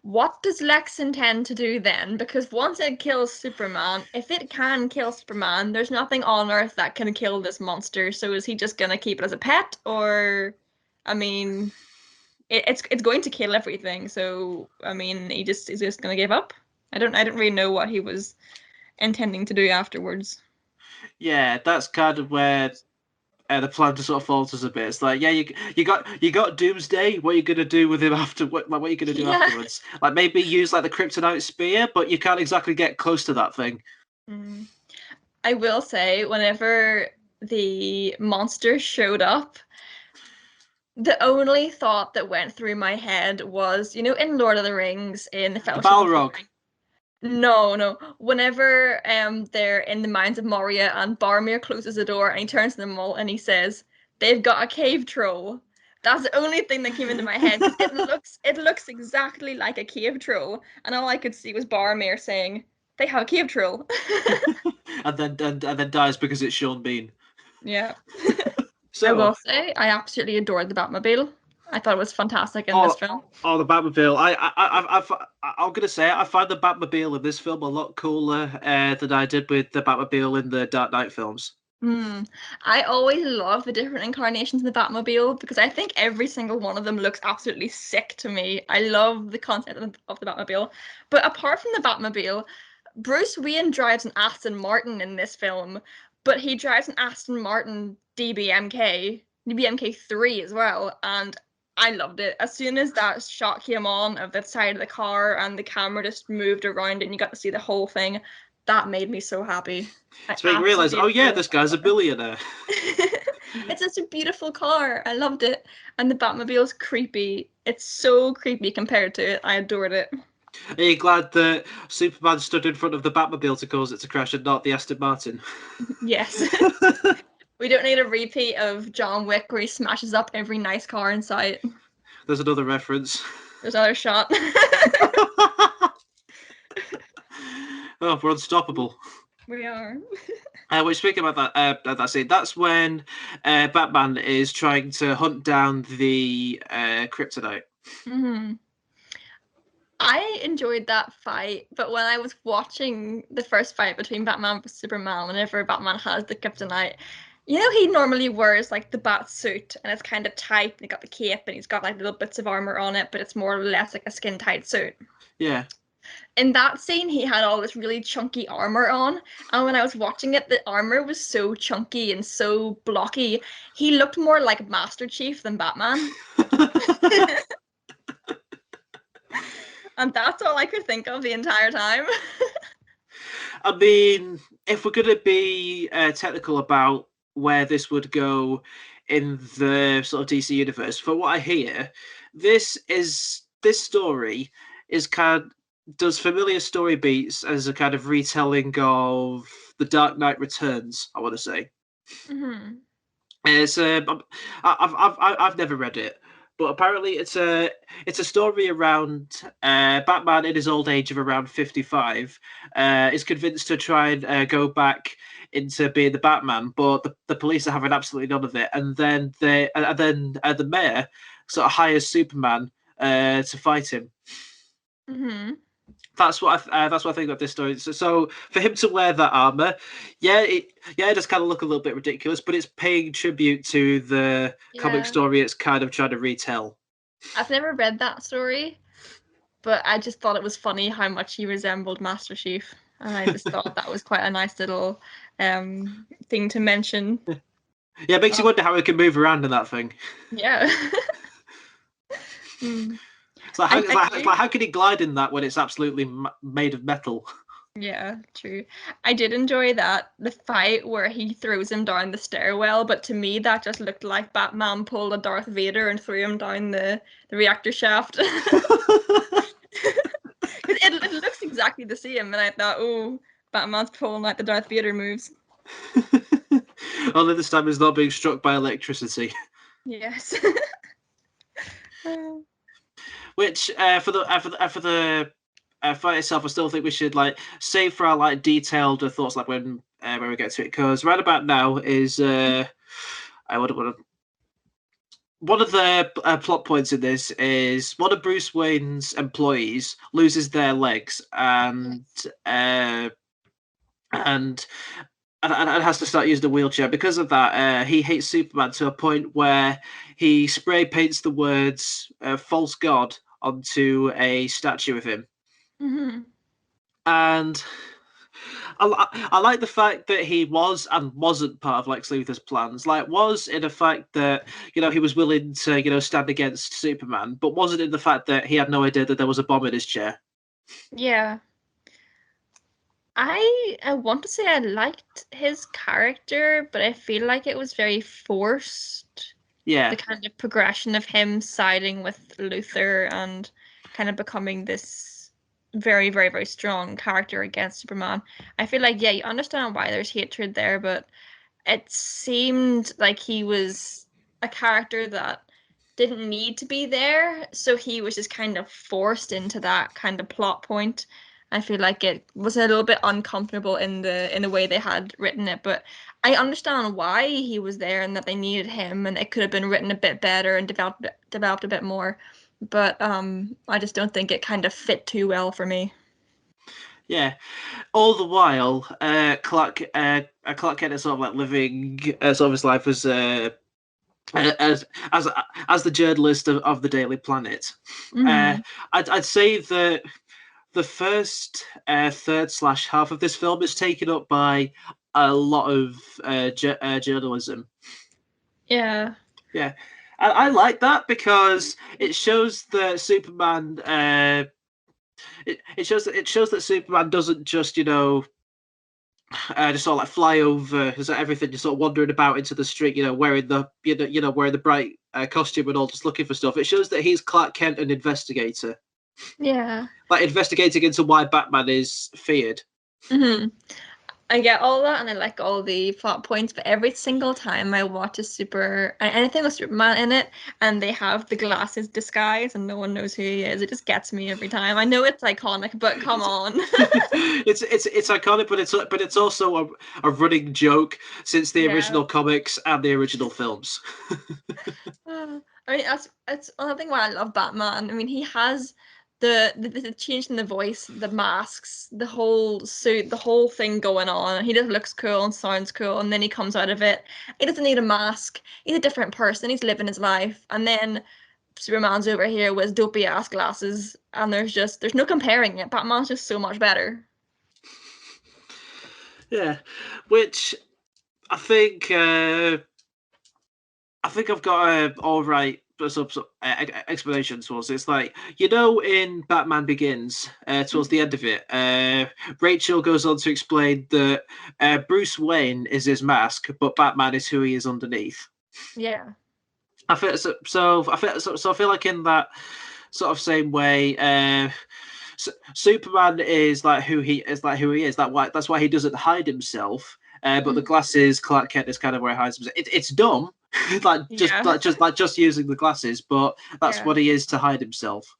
What does Lex intend to do then? Because once it kills Superman, if it can kill Superman, there's nothing on Earth that can kill this monster. So is he just gonna keep it as a pet, or, I mean, it's going to kill everything. So I mean, is just gonna give up? I don't really know what he was intending to do afterwards. Yeah, that's kind of where the plan just sort of falters a bit. It's like, yeah, you got Doomsday. What are you gonna do with him after? What are you gonna do afterwards? Like maybe use like the kryptonite spear, but you can't exactly get close to that thing. I will say, whenever the monster showed up, the only thought that went through my head was, you know, in Lord of the Rings, in the Fellowship of the Balrog. Ring. No. Whenever they're in the mines of Moria and Boromir closes the door and he turns to them all and he says, "They've got a cave troll." That's the only thing that came into my head because it looks exactly like a cave troll, and all I could see was Boromir saying, "They have a cave troll." and then dies because it's Sean Bean. Yeah. So I will say I absolutely adored the Batmobile. I thought it was fantastic in this film. Oh, the Batmobile! I'm gonna say I find the Batmobile in this film a lot cooler than I did with the Batmobile in the Dark Knight films. I always love the different incarnations of the Batmobile because I think every single one of them looks absolutely sick to me. I love the concept of the Batmobile. But apart from the Batmobile, Bruce Wayne drives an Aston Martin in this film, but he drives an Aston Martin DBMK3 as well, and I loved it. As soon as that shot came on of the side of the car and the camera just moved around it and you got to see the whole thing, that made me so happy. So you realise, oh yeah, this guy's a billionaire. It's such a beautiful car. I loved it. And the Batmobile's creepy. It's so creepy compared to it. I adored it. Are you glad that Superman stood in front of the Batmobile to cause it to crash and not the Aston Martin? Yes. We don't need a repeat of John Wick where he smashes up every nice car in sight. There's another reference. There's another shot. Oh, we're unstoppable. We are. We're speaking about that scene. That's when Batman is trying to hunt down the kryptonite. Mm-hmm. I enjoyed that fight, but when I was watching the first fight between Batman and Superman, whenever Batman has the kryptonite, you know he normally wears like the bat suit and it's kind of tight and he got the cape and he's got like little bits of armor on it, but it's more or less like a skin tight suit. Yeah. In that scene, he had all this really chunky armor on, and when I was watching it, the armor was so chunky and so blocky. He looked more like Master Chief than Batman. And that's all I could think of the entire time. I mean, if we're going to be technical about where this would go in the sort of DC universe, for what I hear, this story is does familiar story beats as a kind of retelling of The Dark Knight Returns, I want to say. Mm-hmm. It's I've never read it, but apparently it's a story around Batman in his old age of around 55 is convinced to try and go back into being the Batman, but the police are having absolutely none of it, and then the mayor sort of hires Superman to fight him. Mm-hmm. That's what I think about this story. So for him to wear that armor, it does kind of look a little bit ridiculous, but it's paying tribute to the comic story it's kind of trying to retell. I've never read that story, but I just thought it was funny how much he resembled Master Chief, and I just thought that was quite a nice little thing to mention. Yeah, it makes you wonder how he can move around in that thing. Yeah. Mm. So how can he glide in that when it's absolutely made of metal? Yeah, true. I did enjoy the fight where he throws him down the stairwell, but to me that just looked like Batman pulled a Darth Vader and threw him down the reactor shaft. It looks exactly the same, and I thought, oh, Batman's pulling like the Darth Vader moves. Only this time he's not being struck by electricity. Yes. Which for the fight itself, I still think we should save for our detailed thoughts when we get to it, because right about now is one of the plot points in this is one of Bruce Wayne's employees loses their legs and has to start using a wheelchair. Because of that, he hates Superman to a point where he spray paints the words "false god" onto a statue of him. Mm-hmm. And I like the fact that he was and wasn't part of Lex Luthor's plans. Was in the fact that he was willing to stand against Superman, but wasn't in the fact that he had no idea that there was a bomb in his chair. Yeah. I want to say I liked his character, but I feel like it was very forced. Yeah. The kind of progression of him siding with Luthor and kind of becoming this very, very, very strong character against Superman. I feel like, yeah, you understand why there's hatred there, but it seemed like he was a character that didn't need to be there, so he was just kind of forced into that kind of plot point. I feel like it was a little bit uncomfortable in the way they had written it, but I understand why he was there and that they needed him, and it could have been written a bit better and developed a bit more. But I just don't think it kind of fit too well for me. Yeah. All the while, Clark Kent is sort of living sort of his life as the journalist of the Daily Planet. Mm-hmm. I'd say that the first third/half of this film is taken up by a lot of journalism. Yeah. Yeah, I like that because it shows that Superman. It shows that Superman doesn't just just sort of like fly over, is everything, just sort of wandering about into the street, wearing the wearing the bright costume and all, just looking for stuff. It shows that he's Clark Kent, an investigator, Yeah. like investigating into why Batman is feared. Mm-hmm. I get all that, and I like all the plot points, but every single time I watch anything with Superman in it, and they have the glasses disguise, and no one knows who he is, it just gets me every time. I know it's iconic, but come on. It's iconic, but it's also a running joke since the Yeah. original comics and the original films. I mean, that's another thing why I love Batman. I mean, he has the change in the voice, the masks, the whole suit, the whole thing going on. He just looks cool and sounds cool, and then he comes out of it. He doesn't need a mask. He's a different person. He's living his life. And then Superman's over here with dopey ass glasses, and there's no comparing it. Batman's just so much better. Yeah, which I think I've got a all right explanation towards it. It's like, in Batman Begins, towards the end of it, Rachel goes on to explain that Bruce Wayne is his mask, but Batman is who he is underneath. Yeah. I feel so. I feel like in that sort of same way, Superman is like who he is. That's why he doesn't hide himself. But the glasses, Clark Kent is kind of where he hides himself. It's dumb, just using the glasses, but that's what he is to hide himself.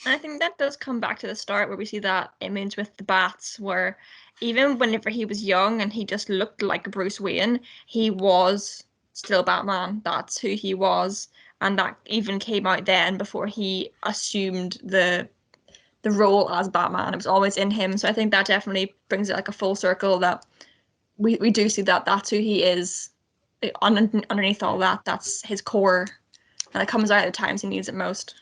And I think that does come back to the start where we see that image with the bats, where even whenever he was young and he just looked like Bruce Wayne, he was still Batman. That's who he was, and that even came out then before he assumed the role as Batman. It was always in him. So I think that definitely brings it like a full circle that we do see that that's who he is. Underneath all that, that's his core, and it comes out at the times he needs it most.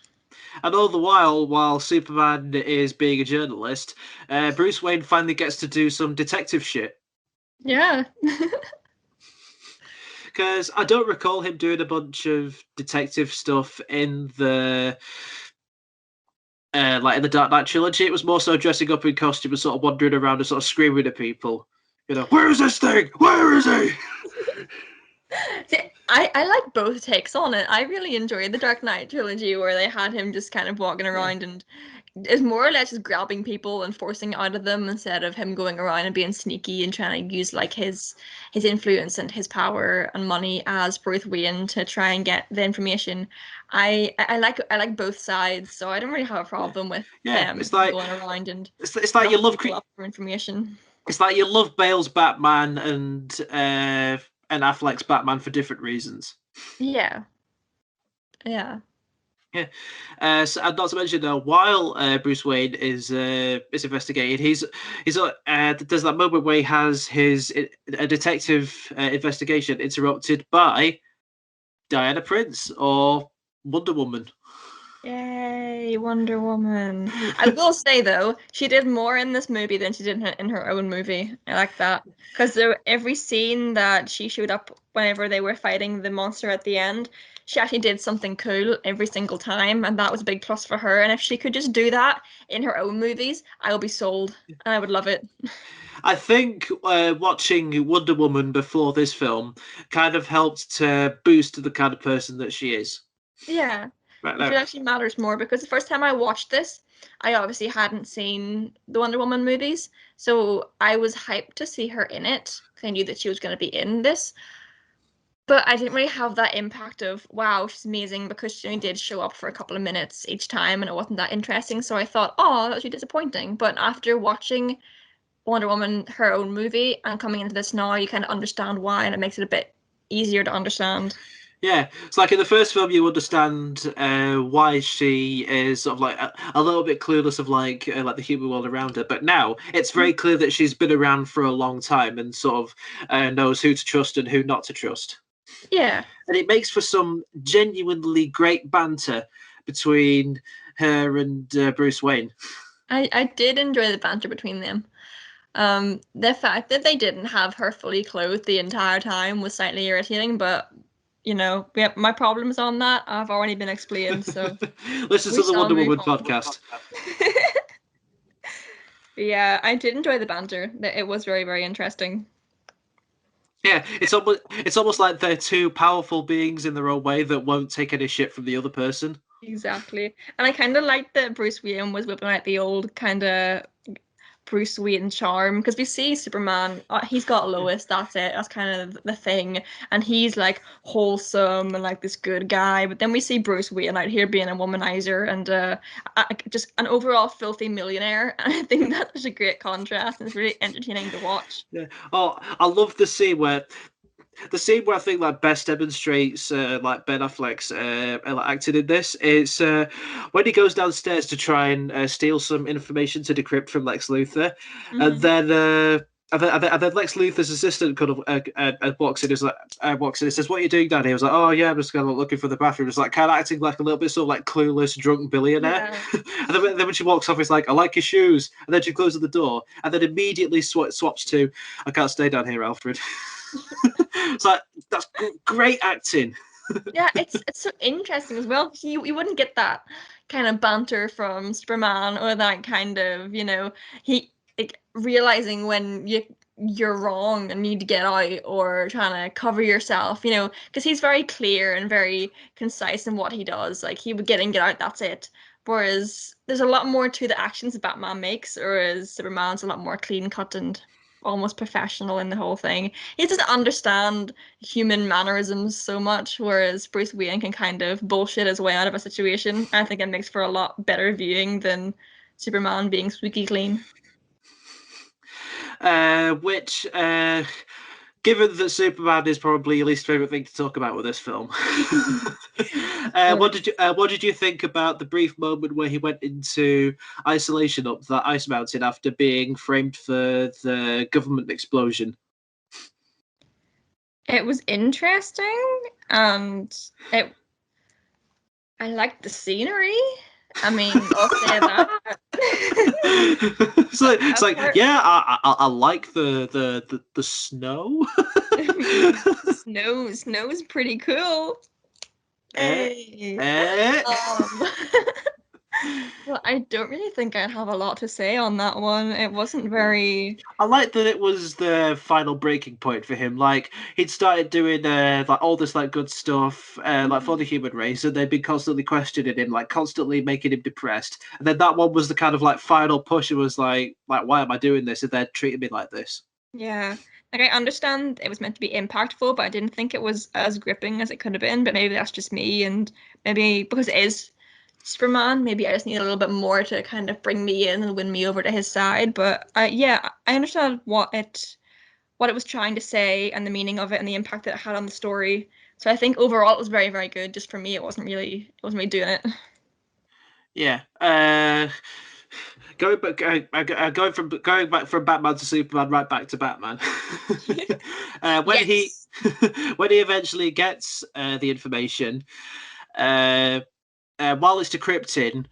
And all the while Superman is being a journalist, Bruce Wayne finally gets to do some detective shit. Yeah. Because I don't recall him doing a bunch of detective stuff in the in the Dark Knight trilogy. It was more so dressing up in costume and sort of wandering around and sort of screaming at people. Where is this thing? Where is he? See, I like both takes on it. I really enjoyed the Dark Knight trilogy where they had him just kind of walking around and is more or less just grabbing people and forcing it out of them instead of him going around and being sneaky and trying to use like his influence and his power and money as Bruce Wayne to try and get the information. I like both sides, so I don't really have a problem with them it's like going around and it's like you love up for information. It's like you love Bale's Batman and Affleck's Batman for different reasons. Yeah. Yeah. Yeah, so, and not to mention though, while Bruce Wayne is investigating, he's there's that moment where he has his a detective investigation interrupted by Diana Prince or Wonder Woman. Yay, Wonder Woman. I will say though, she did more in this movie than she did in her own movie. I like that. Because every scene that she showed up whenever they were fighting the monster at the end, she actually did something cool every single time, and that was a big plus for her. And if she could just do that in her own movies, I would be sold, and I would love it. I think watching Wonder Woman before this film kind of helped to boost the kind of person that she is. Yeah. Right Which actually matters more because the first time I watched this, I obviously hadn't seen the Wonder Woman movies, so I was hyped to see her in it because I knew that she was going to be in this. But I didn't really have that impact of, wow, she's amazing, because she only did show up for a couple of minutes each time and it wasn't that interesting. So I thought, oh, that was really disappointing. But after watching Wonder Woman, her own movie, and coming into this now, you kind of understand why, and it makes it a bit easier to understand. Yeah, it's like in the first film, you understand why she is sort of like a little bit clueless of like the human world around her. But now it's very clear that she's been around for a long time and sort of knows who to trust and who not to trust. Yeah. And it makes for some genuinely great banter between her and Bruce Wayne. I did enjoy the banter between them. The fact that they didn't have her fully clothed the entire time was slightly irritating, but my problems on that have already been explained. So listen to the Wonder Woman podcast. But yeah, I did enjoy the banter. It was very, very interesting. Yeah, it's almost like they're two powerful beings in their own way that won't take any shit from the other person. Exactly. And I kind of liked that Bruce Wayne was whipping out the old kind of Bruce Wayne charm because we see Superman, he's got Lois, that's it, that's kind of the thing, and he's like wholesome and like this good guy. But then we see Bruce Wayne out here being a womanizer and just an overall filthy millionaire. And I think that's a great contrast and it's really entertaining to watch. Yeah. Oh, I love the scene where I think like best demonstrates like Ben Affleck's like, acting in this is when he goes downstairs to try and steal some information to decrypt from Lex Luthor, and Hmm. then. And then Lex Luthor's assistant kind of walks in, walks in and says, "What are you doing down here?" I was like, "Oh yeah, I'm just kind of looking for the bathroom." It's like kind of acting like a little bit sort of like clueless drunk billionaire. Yeah. And then when she walks off, it's like, "I like your shoes," and then she closes the door, and then immediately swaps to, "I can't stay down here, Alfred." It's like that's great acting. Yeah, it's so interesting as well. 'Cause you wouldn't get that kind of banter from Superman or that kind of, he like realizing when you're wrong and need to get out or trying to cover yourself, because he's very clear and very concise in what he does. Like he would get in, get out, that's it. Whereas there's a lot more to the actions that Batman makes, whereas Superman's a lot more clean cut and almost professional in the whole thing. He doesn't understand human mannerisms so much, whereas Bruce Wayne can kind of bullshit his way out of a situation. I think it makes for a lot better viewing than Superman being squeaky clean. Which, given that Superman is probably your least favorite thing to talk about with this film, Sorry. what did you think about the brief moment where he went into isolation up that ice mountain after being framed for the government explosion? It was interesting, and it I liked the scenery. I mean, I'll say that. So it's like, Apart, yeah, I like the snow. snow is pretty cool. eh, Hey. eh. Um, well, I don't really think I'd have a lot to say on that one. It wasn't very. I like that it was the final breaking point for him. Like he'd started doing like all this like good stuff, like for the Mhm. human race, and they'd been constantly questioning him, like constantly making him depressed. And then that one was the kind of like final push. It was like why am I doing this? And they're treating me like this. Yeah. Like I understand it was meant to be impactful, but I didn't think it was as gripping as it could have been. But maybe that's just me, and maybe because it is Superman, maybe I just need a little bit more to kind of bring me in and win me over to his side. But yeah, I understand what it was trying to say and the meaning of it and the impact that it had on the story. So I think overall it was very, very good. Just for me, it wasn't really doing it. Yeah. Going back from Batman to Superman, right back to Batman. When he Yes. when he eventually gets the information, uh, while it's decrypting,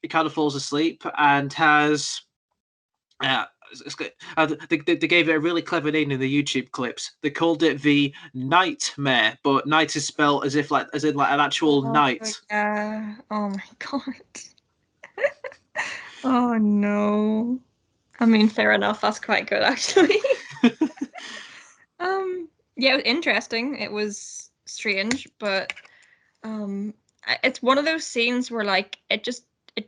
he kind of falls asleep and has. Uh, they gave it a really clever name in the YouTube clips. They called it the Nightmare, but night is spelled as in like an actual Oh night. yeah. Oh my God. Oh no. I mean, fair enough. That's quite good, actually. Yeah, it was interesting. It was strange, but it's one of those scenes where like it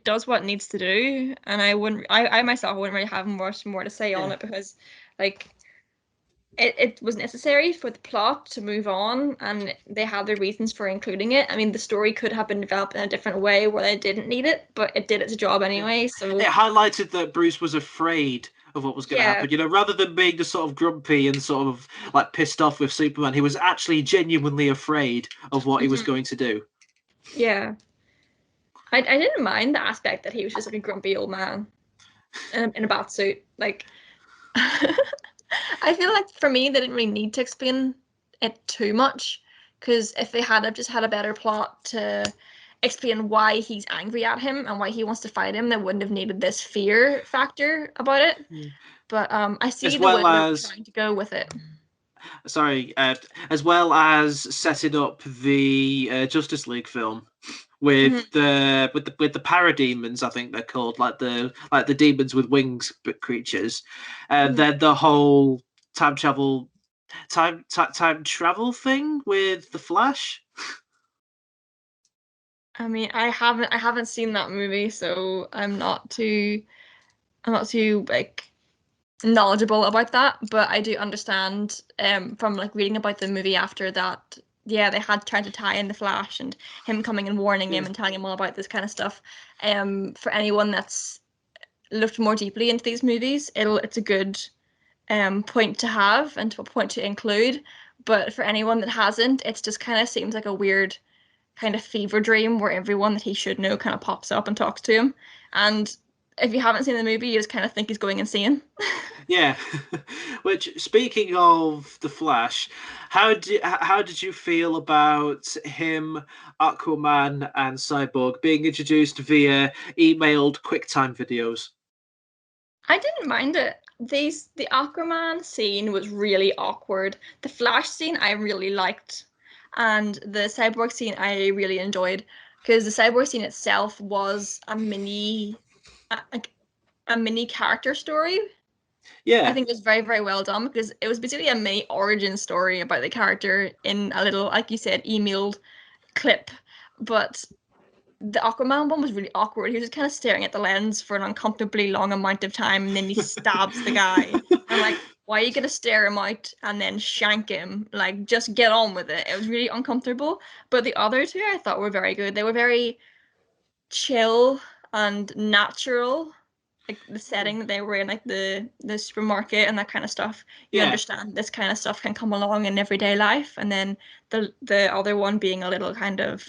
does what it needs to do, and I myself wouldn't really have much more to say on Yeah. it because like it was necessary for the plot to move on, and they had their reasons for including it. I mean, the story could have been developed in a different way where they didn't need it, but it did its job Yeah. anyway. It So highlighted that Bruce was afraid of what was going to yeah. happen. Rather than being just sort of grumpy and sort of like pissed off with Superman, he was actually genuinely afraid of what he was Mhm. going to do. Yeah. I didn't mind the aspect that he was just like a grumpy old man in a bath suit. Like, I feel like for me, they didn't really need to explain it too much because if they had have just had a better plot to explain why he's angry at him and why he wants to fight him, they wouldn't have needed this fear factor about it. Yeah. But I see As the way well they're as trying to go with it. sorry, as well as setting up the Justice League film, with the parademons, I think they're called, like the demons with wings but creatures, and then the whole time travel time travel thing with the Flash. I mean, I haven't seen that movie, so I'm not too like knowledgeable about that, but I do understand from like reading about the movie after that, yeah, they had tried to tie in the Flash and him coming and warning him Yeah. and telling him all about this kind of stuff. For anyone that's looked more deeply into these movies, it's a good point to have and to a point to include. But for anyone that hasn't, it's just kind of seems like a weird kind of fever dream where everyone that he should know kind of pops up and talks to him. And if you haven't seen the movie, you just kind of think he's going insane. Yeah. Which, speaking of the Flash, how did you feel about him, Aquaman, and Cyborg being introduced via emailed QuickTime videos? I didn't mind it. The Aquaman scene was really awkward. The Flash scene I really liked, and the Cyborg scene I really enjoyed because the Cyborg scene itself was a, a mini character story. I Yeah. think it was very, very well done because it was basically a mini origin story about the character in a little, like you said, emailed clip. But the Aquaman one was really awkward. He was just kind of staring at the lens for an uncomfortably long amount of time, and then he stabs the guy. I'm like, why are you gonna stare him out and then shank him? Like, just get on with it. It was really uncomfortable. But the other two I thought were very good. They were very chill and natural. Like the setting that they were in, like the supermarket and that kind of stuff. You Yeah. understand this kind of stuff can come along in everyday life, and then the other one being a little kind of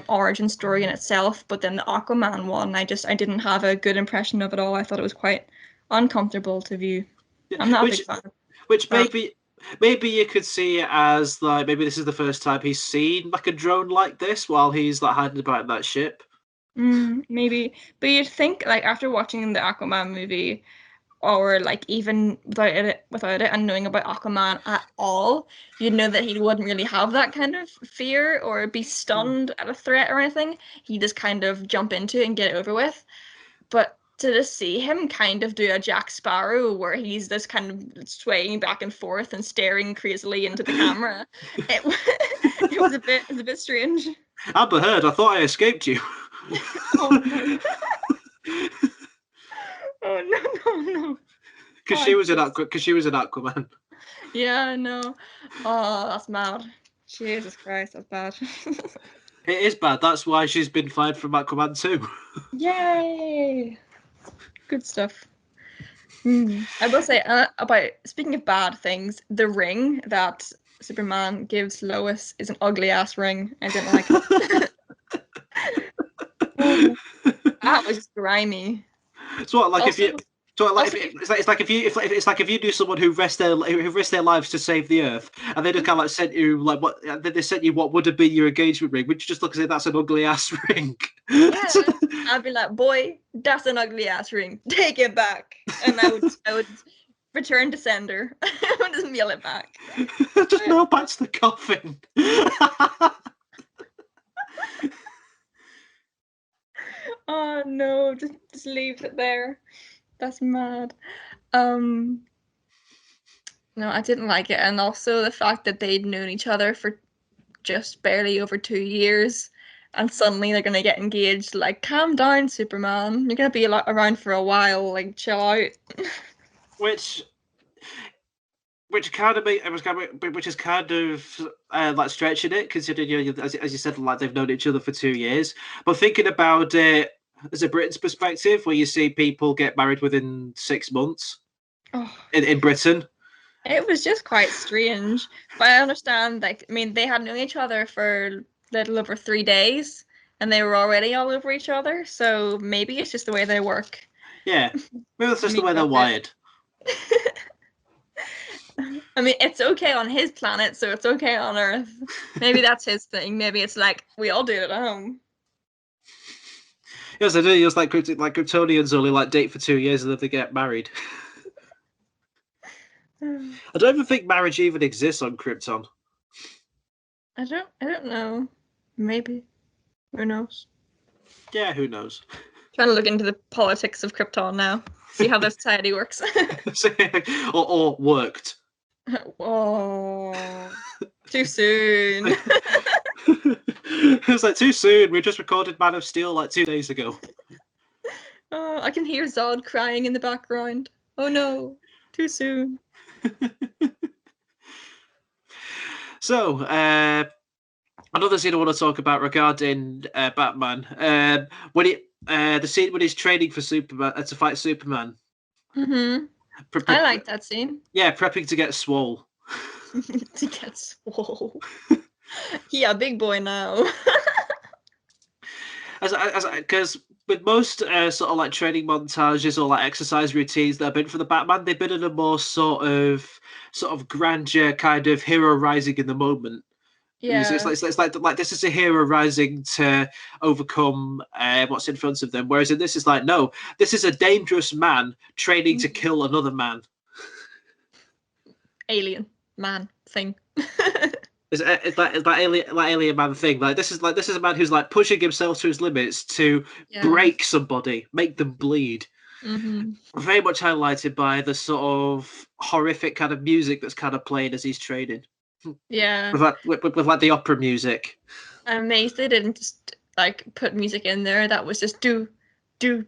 origin story in itself. But then the Aquaman one, I didn't have a good impression of it all. I thought it was quite uncomfortable to view. Yeah. I'm not a Which big fan of which that. maybe you could see it as like maybe this is the first time he's seen like a drone like this while he's like hiding about in that ship. Maybe, but you'd think like after watching the Aquaman movie, or like even without it and knowing about Aquaman at all, you'd know that he wouldn't really have that kind of fear or be stunned at a threat or anything. He just kind of jump into it and get it over with. But to just see him kind of do a Jack Sparrow where he's just kind of swaying back and forth and staring crazily into the camera, it it was a bit strange. Amber Heard, I thought I escaped you. Oh no. Oh no, no, no. Because Oh, she was an Aquaman. yeah, no. Oh, that's mad. Jesus Christ, that's bad. It is bad. That's why she's been fired from Aquaman too. Yay! Good stuff. I will say about speaking of bad things, the ring that Superman gives Lois is an ugly ass ring. I didn't like it. Oh, that was grimy. It's what like if you Also, so like also, if, it's like if you if it's like if you do someone who risked their lives to save the Earth, and they just kind of like sent you like what they sent you what would have been your engagement ring, which you just look and say that's an ugly ass ring. yeah, I'd be like, boy, that's an ugly ass ring. Take it back, and I would return to sender. I would just mail it back. Just mail back to the coffin. Oh no, just leave it there. That's mad. Um, no, I didn't like it, and also the fact that they'd known each other for just barely over 2 years, and suddenly they're gonna get engaged. Like, calm down, Superman. You're gonna be around for a while. Like, chill out. which which kind of it was kind of, which is kind of like stretching it, considering as you said, like they've known each other for 2 years. But thinking about it as a Britain's perspective, where you see people get married within 6 months Oh, in Britain. it was just quite strange. But I understand. Like, I mean, they had known each other for a little over 3 days, and they were already all over each other. So maybe it's just the way they work. Yeah, maybe that's just the Maybe way they're that's it. wired. I mean, it's okay on his planet, so it's okay on Earth. Maybe that's his thing. Maybe it's like we all do it at home. Yes, I do. It's like Kryptonians only like date for 2 years and then they get married. I don't even think marriage even exists on Krypton. I don't know. Maybe. Who knows? Yeah, who knows? Trying to look into the politics of Krypton now. See how the society works. or worked. Whoa. Too soon. It was like too soon. We just recorded Man of Steel like 2 days ago. Oh, I can hear Zod crying in the background. Oh no, too soon. So, another scene I want to talk about regarding Batman. When the scene when he's training for Superman to fight Superman. Mm-hmm. I like that scene. Yeah, prepping to get swole. To get swole. Yeah, big boy now. Because with most sort of like training montages or like exercise routines that have been for the Batman, they've been in a more sort of grandeur kind of hero rising in the moment. Yeah. It's like this is a hero rising to overcome what's in front of them. Whereas in this is like, no, this is a dangerous man training to kill another man. Alien man thing. It's like alien man thing. Like this is a man who's like pushing himself to his limits to break somebody, make them bleed. Mm-hmm. Very much highlighted by the sort of horrific kind of music that's kind of playing as he's training. Yeah. With like the opera music. I'm amazed they didn't just like put music in there that was just do. You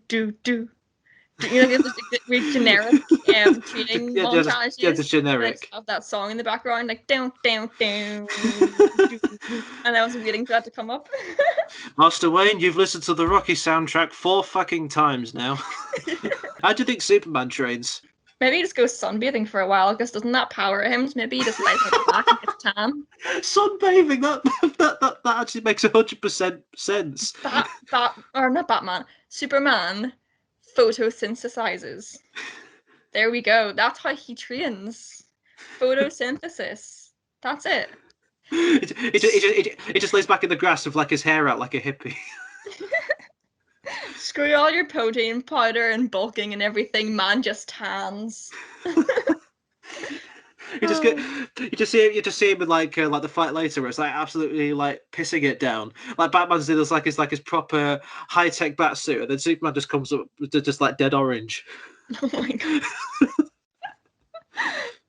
know, it's really generic training montages. Yeah, the generic of that song in the background, like down, and I was waiting for that to come up. Master Wayne, you've listened to the Rocky soundtrack 4 fucking times now. How do you think Superman trains? Maybe he just goes sunbathing for a while, because doesn't that power him? Maybe he just lies on his back and gets tan. Sunbathing, that actually makes 100% sense. Not Batman, Superman photosynthesizes. There we go. That's how he trains. Photosynthesis. That's it. He just lays back in the grass with like his hair out like a hippie. Screw all your protein powder and bulking and everything. Man just tans. You just see him in like the fight later, where it's like absolutely like pissing it down. Like Batman's in his proper high tech bat suit, and then Superman just comes up just like dead orange. Oh my god.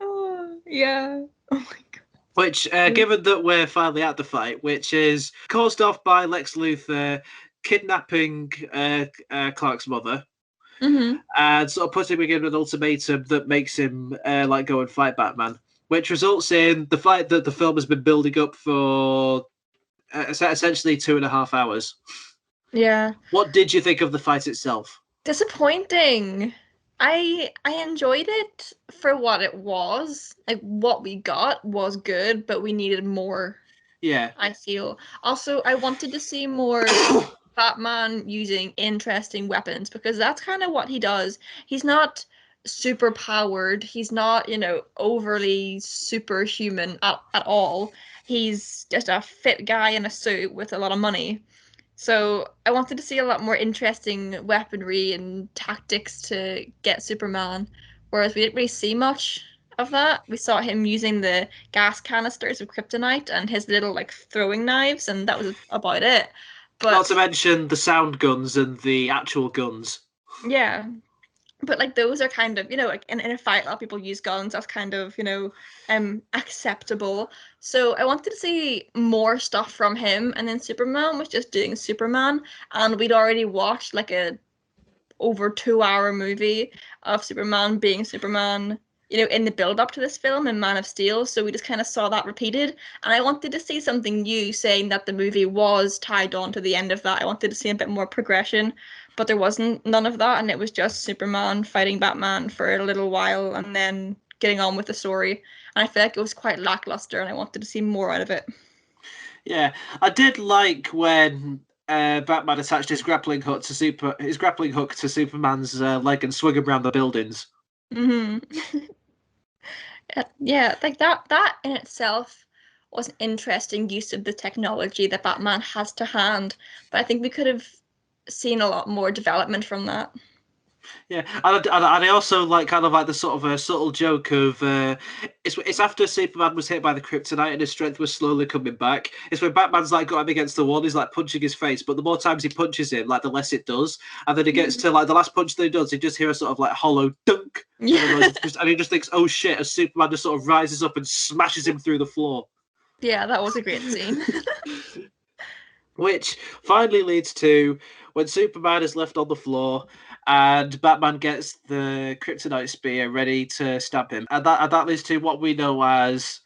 Oh yeah. Oh my god. Which, given that we're finally at the fight, which is caused off by Lex Luthor kidnapping Clark's mother. Mm-hmm. And sort of putting him in an ultimatum that makes him like go and fight Batman, which results in the fight that the film has been building up for essentially 2.5 hours. Yeah. What did you think of the fight itself? Disappointing. I enjoyed it for what it was. Like what we got was good, but we needed more. Yeah. I feel. Also, I wanted to see more Batman using interesting weapons, because that's kind of what he does. He's not super powered. He's not, overly superhuman at all. He's just a fit guy in a suit with a lot of money. So I wanted to see a lot more interesting weaponry and tactics to get Superman, whereas we didn't really see much of that. We saw him using the gas canisters of kryptonite and his little like throwing knives, and that was about it. But not to mention the sound guns and the actual guns. Yeah. But like those are kind of, like in a fight, a lot of people use guns. That's kind of, acceptable. So I wanted to see more stuff from him, and then Superman was just doing Superman, and we'd already watched like a over 2 hour movie of Superman being Superman, in the build up to this film in Man of Steel. So we just kind of saw that repeated. And I wanted to see something new, saying that the movie was tied on to the end of that. I wanted to see a bit more progression, but there wasn't none of that. And it was just Superman fighting Batman for a little while and then getting on with the story. And I feel like it was quite lackluster, and I wanted to see more out of it. Yeah, I did like when Batman attached his grappling hook to Superman's leg and swung him around the buildings. Mm-hmm. Yeah, like that in itself was an interesting use of the technology that Batman has to hand, but I think we could have seen a lot more development from that. Yeah, and I also like kind of like the sort of a subtle joke of it's after Superman was hit by the kryptonite and his strength was slowly coming back. It's when Batman's like got him against the wall, he's like punching his face, but the more times he punches him, like the less it does. And then he gets to like the last punch that he does, he just hears a sort of like hollow dunk, Yeah. and he just thinks, oh shit, as Superman just sort of rises up and smashes him through the floor. Yeah, that was a great scene. Which finally leads to when Superman is left on the floor and Batman gets the kryptonite spear ready to stab him. And that leads to what we know as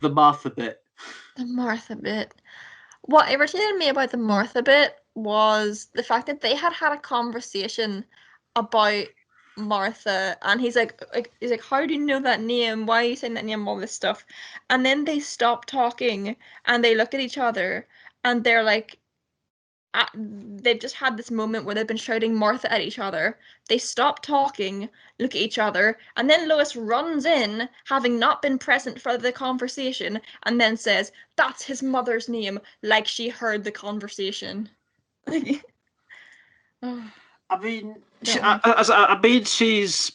the Martha bit. The Martha bit. What irritated me about the Martha bit was the fact that they had a conversation about Martha, and he's like, how do you know that name? Why are you saying that name? All this stuff, and then they stop talking and they look at each other, and they're like, they've just had this moment where they've been shouting Martha at each other. They stop talking, look at each other, and then Lois runs in, having not been present for the conversation, and then says, "That's his mother's name," like she heard the conversation. Like, oh, I mean, don't like I mean, she's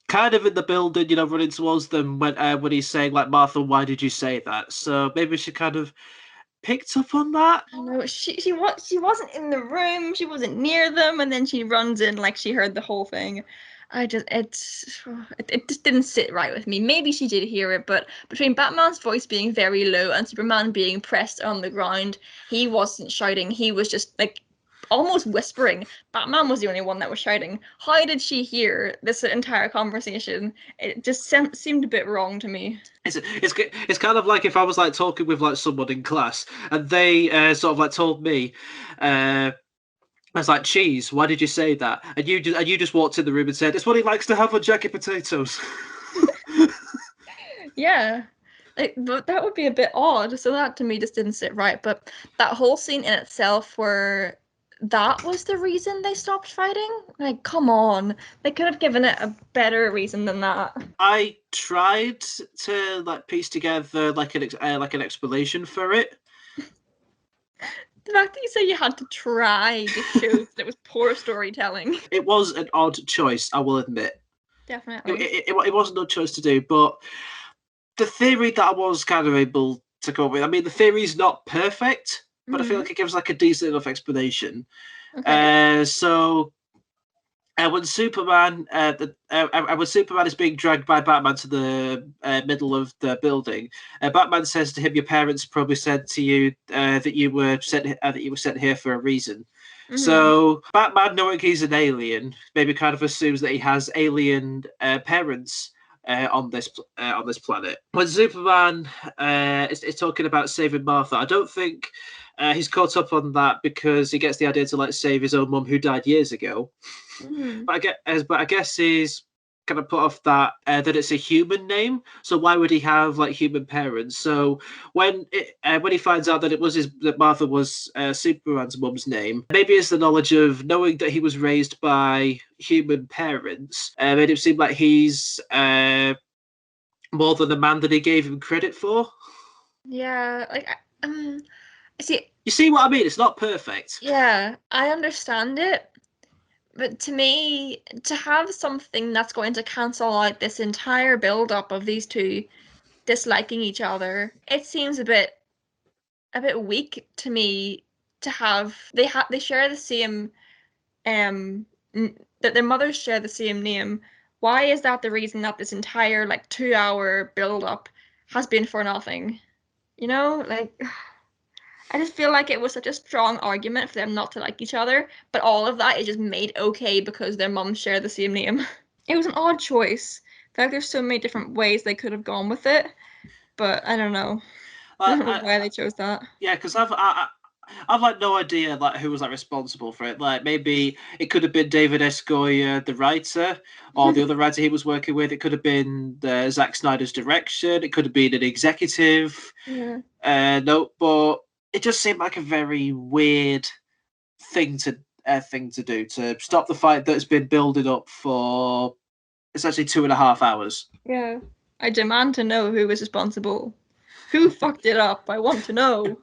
kind of in the building, you know, running towards them when he's saying like, Martha, why did you say that? So maybe she kind of picked up on that. I know she wasn't in the room, she wasn't near them, and then she runs in like she heard the whole thing. It just didn't sit right with me. Maybe she did hear it, but between Batman's voice being very low and Superman being pressed on the ground, he wasn't shouting. He was just like almost whispering. Batman was the only one that was shouting. How did she hear this entire conversation? It just seemed a bit wrong to me. It's kind of like if I was like talking with like someone in class and they sort of like told me, I was like, cheese, why did you say that? And you just walked in the room and said, it's what he likes to have on jacket potatoes. Yeah. That would be a bit odd. So that to me just didn't sit right. But that whole scene in itself where that was the reason they stopped fighting? Like, come on. They could have given it a better reason than that. I tried to like piece together like an explanation for it. The fact that you say you had to try just shows that it was poor storytelling. It was an odd choice, I will admit. Definitely. It wasn't a choice to do, but the theory that I was kind of able to come up with, I mean, the theory is not perfect, but I feel like it gives like a decent enough explanation. Okay. So when Superman is being dragged by Batman to the middle of the building, Batman says to him, "Your parents probably said to you that you were sent here for a reason." So Batman, knowing he's an alien, maybe kind of assumes that he has alien parents on this planet. When Superman is talking about saving Martha, I don't think he's caught up on that because he gets the idea to like save his own mum who died years ago. But I guess he's kind of put off that that it's a human name. So why would he have like human parents? So when he finds out that that Martha was Superman's mum's name, maybe it's the knowledge of knowing that he was raised by human parents made him seem like he's more than the man that he gave him credit for. Yeah, like see, you see what I mean? It's not perfect. Yeah, I understand it. But to me, to have something that's going to cancel out this entire build-up of these two disliking each other, it seems a bit weak to me to have they share the same that their mothers share the same name. Why is that the reason that this entire like 2-hour build-up has been for nothing? You know, like I just feel like it was such a strong argument for them not to like each other, but all of that is just made okay because their moms share the same name. It was an odd choice. I feel like there's so many different ways they could have gone with it, but I don't know. I don't know why they chose that. Yeah, because I've like no idea like who was like responsible for it. Like maybe it could have been David S. Goyer, the writer, or the other writer he was working with. It could have been Zack Snyder's direction. It could have been an executive. Yeah. No, but it just seemed like a very weird thing to do to stop the fight that's been building up for essentially 2.5 hours. Yeah. I demand to know who was responsible. Who fucked it up? I want to know.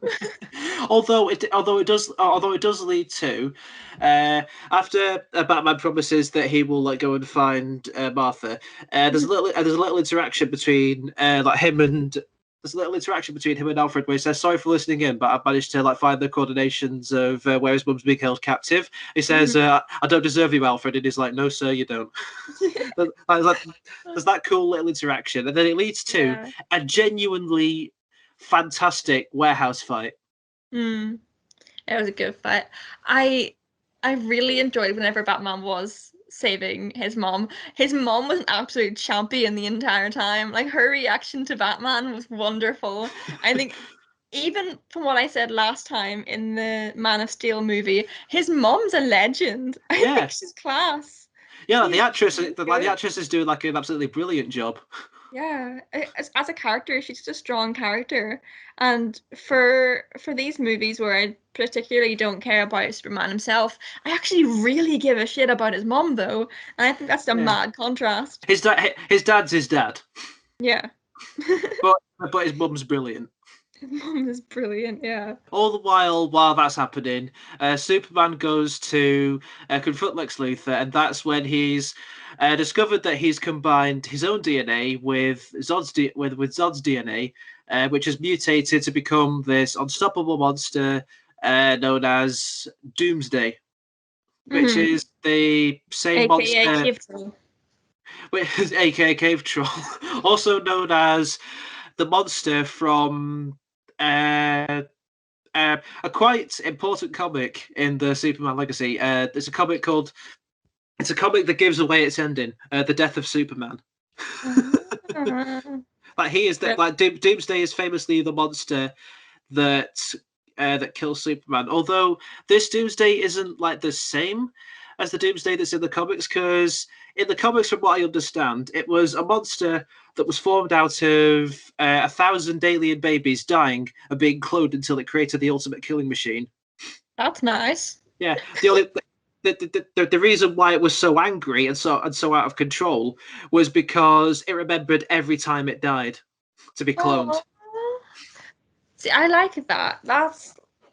although it does lead to after Batman promises that he will like go and find Martha. There's a little interaction between like him and. There's a little interaction between him and Alfred where he says, "Sorry for listening in, but I've managed to like find the coordinations of where his mum's being held captive." He says, "I don't deserve you, Alfred," and he's like, "No, sir, you don't." There's that cool little interaction, and then it leads to a genuinely fantastic warehouse fight. It was a good fight. I really enjoyed whenever Batman was saving his mom. His mom was an absolute champion the entire time. Like her reaction to Batman was wonderful. I think even from what I said last time in the Man of Steel movie, his mom's a legend. I think she's class. Yeah, the actress is doing like an absolutely brilliant job. Yeah, as a character, she's just a strong character. And for these movies where I particularly don't care about Superman himself, I actually really give a shit about his mom though. And I think that's a mad contrast. His dad's his dad. Yeah. but his mum's brilliant. His mom is brilliant, yeah. All the while that's happening, Superman goes to confront Lex Luthor, and that's when he's discovered that he's combined his own DNA with Zod's DNA, which has mutated to become this unstoppable monster known as Doomsday, which is the same AKA monster, Cave Troll. which is AKA Cave Troll, also known as the monster from a quite important comic in the Superman legacy. It's a comic that gives away its ending, The Death of Superman. Like he is that like Doomsday is famously the monster that kills Superman. Although this Doomsday isn't like the same as the Doomsday that's in the comics, because in the comics, from what I understand, it was a monster that was formed out of 1,000 alien babies dying and being cloned until it created the ultimate killing machine. That's nice. Yeah, the reason why it was so angry and so out of control was because it remembered every time it died to be cloned. See, I like that.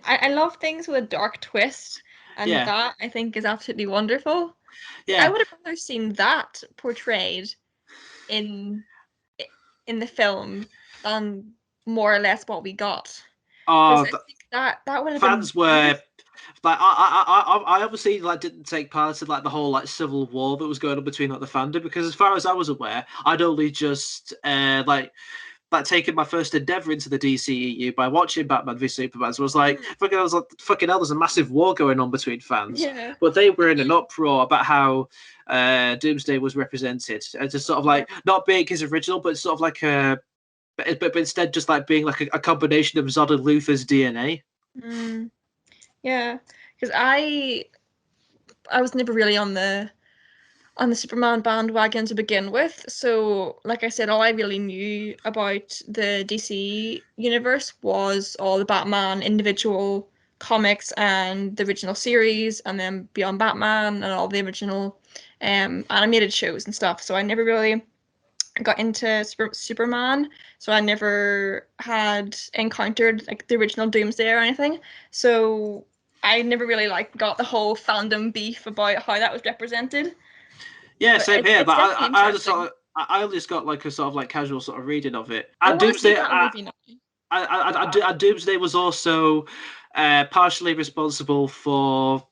I love things with a dark twist, and that I think is absolutely wonderful. Yeah, I would have rather seen that portrayed in the film than more or less what we got. I think that would have fans been were like I obviously like didn't take part in like the whole like civil war that was going on between like the fandom, because as far as I was aware, I'd only just like taking my first endeavor into the DCEU by watching Batman v Superman. So I was like, fucking hell, there's a massive war going on between fans. Yeah. But they were in an uproar about how Doomsday was represented. Just sort of like not being his original, but sort of like but instead just like being like a combination of Zod and Luthor's DNA. Yeah, because I was never really on the Superman bandwagon to begin with. So, like I said, all I really knew about the DC universe was all the Batman individual comics and the original series, and then Beyond Batman and all the original animated shows and stuff. So I never really got into Superman. So I never had encountered like the original Doomsday or anything. So I never really like got the whole fandom beef about how that was represented. Yeah, same here. But I just got like a sort of like casual sort of reading of it. And Doomsday, Doomsday was also partially responsible for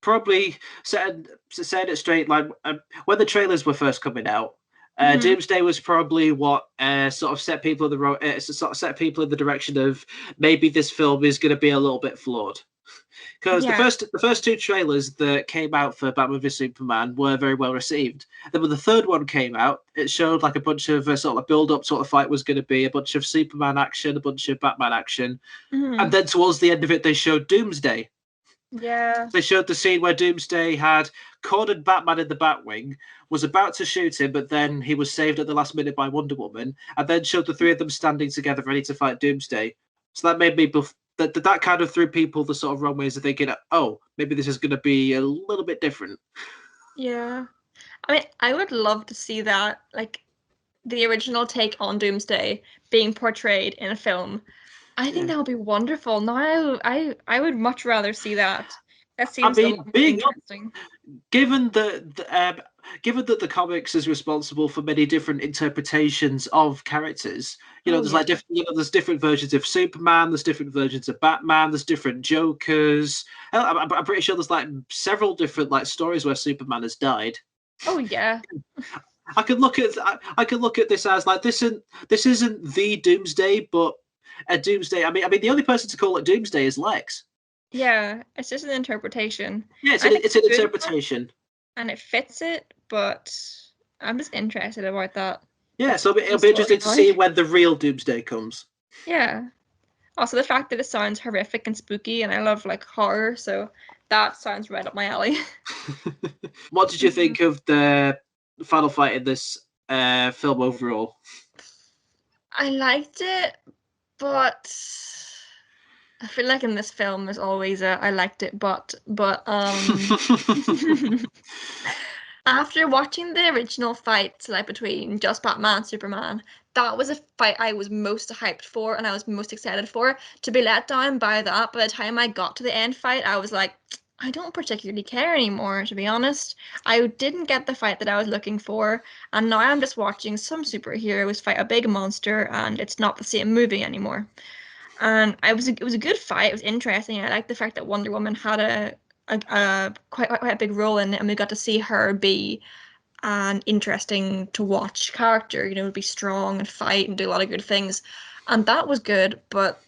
probably setting it straight. Like when the trailers were first coming out, Doomsday was probably what sort of set people in the direction of maybe this film is going to be a little bit flawed. Because the first two trailers that came out for Batman v Superman were very well received. Then when the third one came out, it showed like a bunch of sort of build-up sort of fight was going to be, a bunch of Superman action, a bunch of Batman action, and then towards the end of it, they showed Doomsday. Yeah. They showed the scene where Doomsday had cornered Batman in the Batwing, was about to shoot him, but then he was saved at the last minute by Wonder Woman, and then showed the three of them standing together ready to fight Doomsday. So that made me that kind of threw people the sort of wrong ways of thinking, oh, maybe this is going to be a little bit different. Yeah. I mean, I would love to see that, like, the original take on Doomsday being portrayed in a film, I think that would be wonderful. Now, I would much rather see that. That I seems a mean, lot more being interesting. given given that the comics is responsible for many different interpretations of characters, Oh there's yeah. like there's different versions of Superman, there's different versions of Batman, there's different Jokers. I'm pretty sure there's like several different like stories where Superman has died. Oh yeah. I could look at this as like this isn't the Doomsday, but a Doomsday. I mean, the only person to call it Doomsday is Lex. Yeah, it's just an interpretation. Yeah, I think it's it's an a good one interpretation. and it fits it, but I'm just interested about that. Yeah, so it'll Whole be interesting to see storyline. when the real Doomsday comes. Yeah. Also, the fact that it sounds horrific and spooky, and I love like horror, so that sounds right up my alley. What did you think of the final fight in this film overall? I liked it, but I feel like in this film there's always a I liked it, but after watching the original fight like between just Batman and Superman, that was a fight I was most hyped for and I was most excited for. To be let down by that, by the time I got to the end fight, I was like, I don't particularly care anymore, to be honest. I didn't get the fight that I was looking for, and now I'm just watching some superheroes fight a big monster, and it's not the same movie anymore. And it was a good fight. It was interesting. I liked the fact that Wonder Woman had a quite a big role in it, and we got to see her be an interesting to watch character. Be strong and fight and do a lot of good things, and that was good. But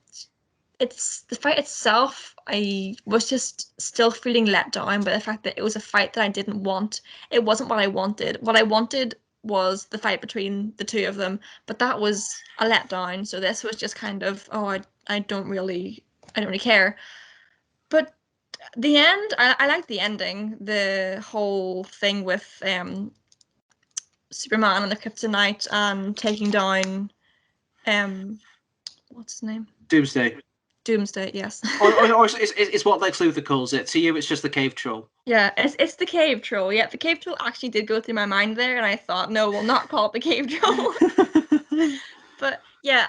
it's the fight itself. I was just still feeling let down by the fact that it was a fight that I didn't want. It wasn't what I wanted. What I wanted was the fight between the two of them, but that was a letdown. So this was just kind of, oh, I don't really care. But the end, I like the ending. The whole thing with Superman and the Kryptonite and taking down um what's his name? Doomsday. Doomsday, yes. Or it's what Lex Luthor calls it. To you, it's just the cave troll. Yeah, it's the cave troll. Yeah, the cave troll actually did go through my mind there, and I thought, no, we'll not call it the cave troll. But yeah,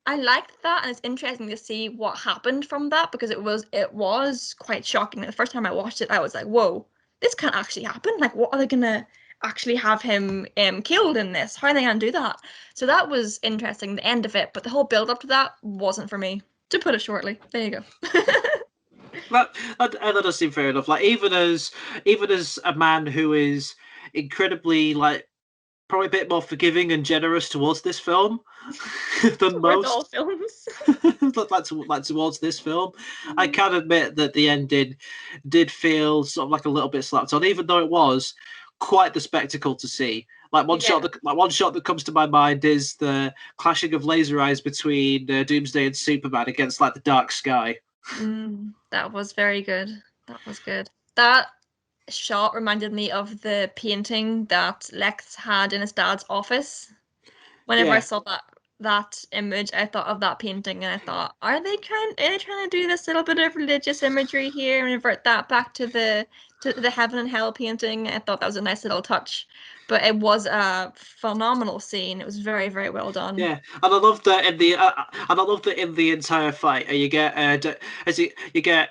I liked that, and it's interesting to see what happened from that because it was quite shocking. The first time I watched it, I was like, whoa, this can't actually happen. Like, what are they gonna actually have him killed in this? How are they gonna do that? So that was interesting, the end of it, but the whole build up to that wasn't for me. To put it shortly. There you go. That does seem fair enough. Like even as a man who is incredibly like probably a bit more forgiving and generous towards this film than Towards all most, films. like towards this film, I can admit that the ending did feel sort of like a little bit slapped on, even though it was quite the spectacle to see. Like Yeah. one shot that comes to my mind is the clashing of laser eyes between Doomsday and Superman against like the dark sky. That was very good. That was good. That shot reminded me of the painting that Lex had in his dad's office. Whenever I Yeah, saw that image, I thought of that painting and I thought, are they trying to do this little bit of religious imagery here and revert that back to the heaven and hell painting? I thought that was a nice little touch. But it was a phenomenal scene. It was very, very well done. yeah, and I love that in the entire fight, you get you get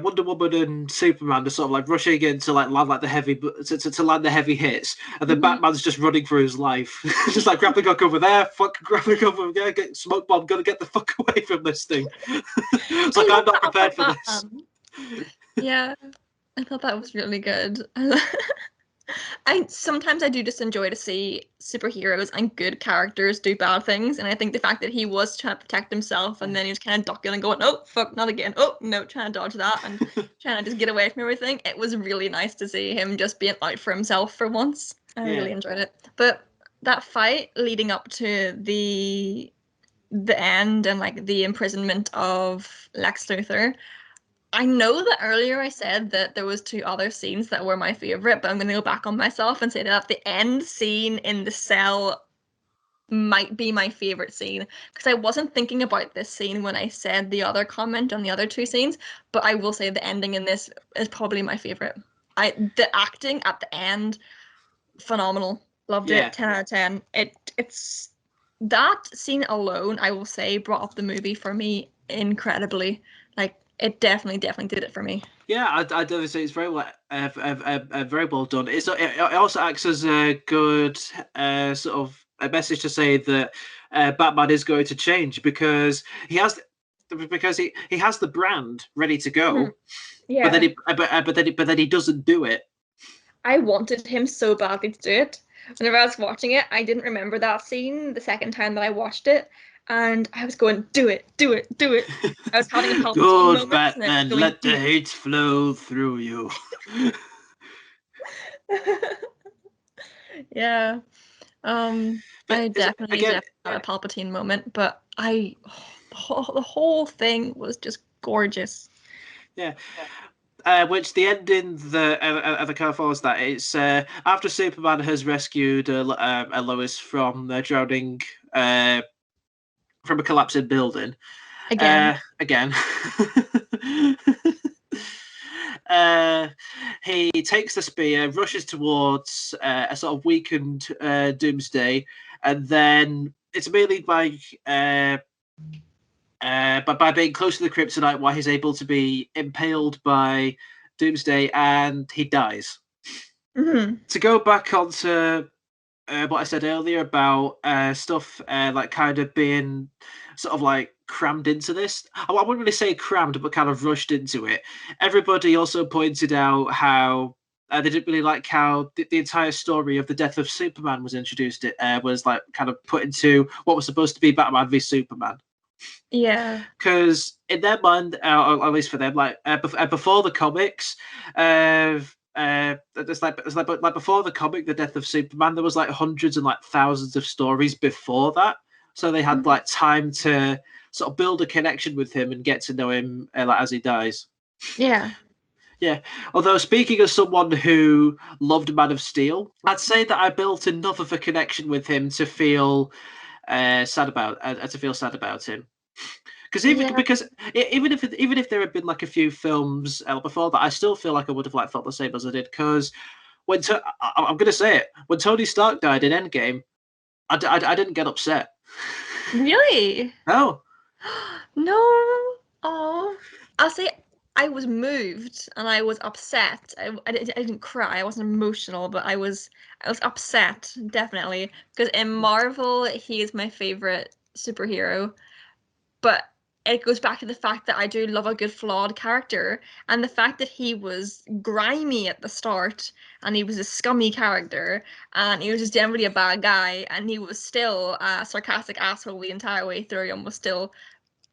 Wonder Woman and Superman just sort of like rushing in to like land like the heavy to land the heavy hits, and then Mhm. Batman's just running for his life, just like grab the gun over there, fuck, grab the gun over there, get smoke bomb, gotta get the fuck away from this thing. It's I like love I'm not that prepared about for this. Batman. Yeah, I thought that was really good. I sometimes I do just enjoy to see superheroes and good characters do bad things, and I think the fact that he was trying to protect himself and then he was kind of ducking and going, "Oh fuck, not again! Oh no," trying to dodge that and trying to just get away from everything. It was really nice to see him just being out for himself for once. I Yeah, really enjoyed it. But that fight leading up to the end and like the imprisonment of Lex Luthor, I know that earlier I said that there was two other scenes that were my favorite, but I'm going to go back on myself and say that the end scene in the cell might be my favorite scene because I wasn't thinking about this scene when I said the other comment on the other two scenes, but I will say the ending in this is probably my favorite. The acting at the end phenomenal. Loved it. yeah. 10 out of 10. It it's that scene alone, I will say, brought up the movie for me incredibly. Like, it definitely did it for me. Yeah, I do say it's very well, very well done. It also acts as a good sort of a message to say that Batman is going to change because he has the brand ready to go, Yeah. but then he doesn't do it. I wanted him so badly to do it. Whenever I was watching it, I didn't remember that scene the second time that I watched it, and I was going, "Do it, do it, do it." I was having a Palpatine Good moment, Batman, going, let the hate flow through you. Yeah. I definitely again, had a Palpatine moment, but the whole thing was just gorgeous. Yeah. Which the ending the kind of follows that it's after Superman has rescued Lois from drowning from a collapsing building again. He takes the spear, rushes towards a sort of weakened Doomsday, and then it's merely by being close to the kryptonite, why he's able to be impaled by Doomsday, and he dies. Mm-hmm. To go back onto what I said earlier about stuff like kind of being sort of like crammed into this. I wouldn't really say crammed, but kind of rushed into it. Everybody also pointed out how they didn't really like how the entire story of the death of Superman was introduced. It was like kind of put into what was supposed to be Batman v Superman. Yeah. Because in their mind, or at least for them, like before the comics, it's like before the comic, the death of Superman, there was like hundreds and like thousands of stories before that, so they had like time to sort of build a connection with him and get to know him like as he dies. Yeah. Yeah. Although speaking as someone who loved Man of Steel, I'd say that I built enough of a connection with him to feel sad about him. Because even if there had been like a few films before that, I still feel like I would have like felt the same as I did. Because I'm going to say it, when Tony Stark died in Endgame, I didn't get upset. Really? No. No. Oh, I'll say I was moved and I was upset. I didn't cry. I wasn't emotional, but I was upset definitely because in Marvel he is my favorite superhero. But it goes back to the fact that I do love a good flawed character, and the fact that he was grimy at the start, and he was a scummy character, and he was just generally a bad guy, and he was still a sarcastic asshole the entire way through, and was still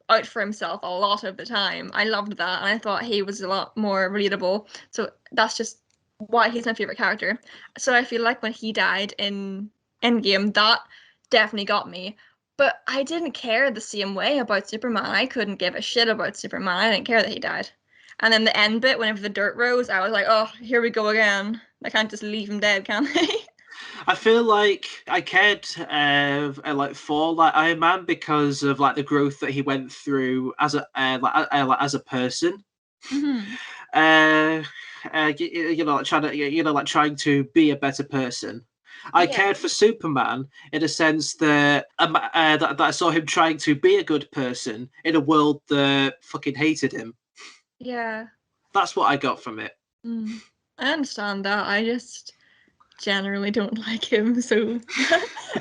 out for himself a lot of the time. I loved that, and I thought he was a lot more relatable. So that's just why he's my favorite character. So I feel like when he died in Endgame, that definitely got me. But I didn't care the same way about Superman. I couldn't give a shit about Superman. I didn't care that he died. And then the end bit, whenever the dirt rose, I was like, oh, here we go again. I can't just leave him dead, can I? I feel like I cared like for like Iron Man because of like the growth that he went through as a as a person. Mm-hmm. Like trying to be a better person. I Yeah. cared for Superman in a sense that that I saw him trying to be a good person in a world that fucking hated him. Yeah. That's what I got from it. I understand that. I just generally don't like him, so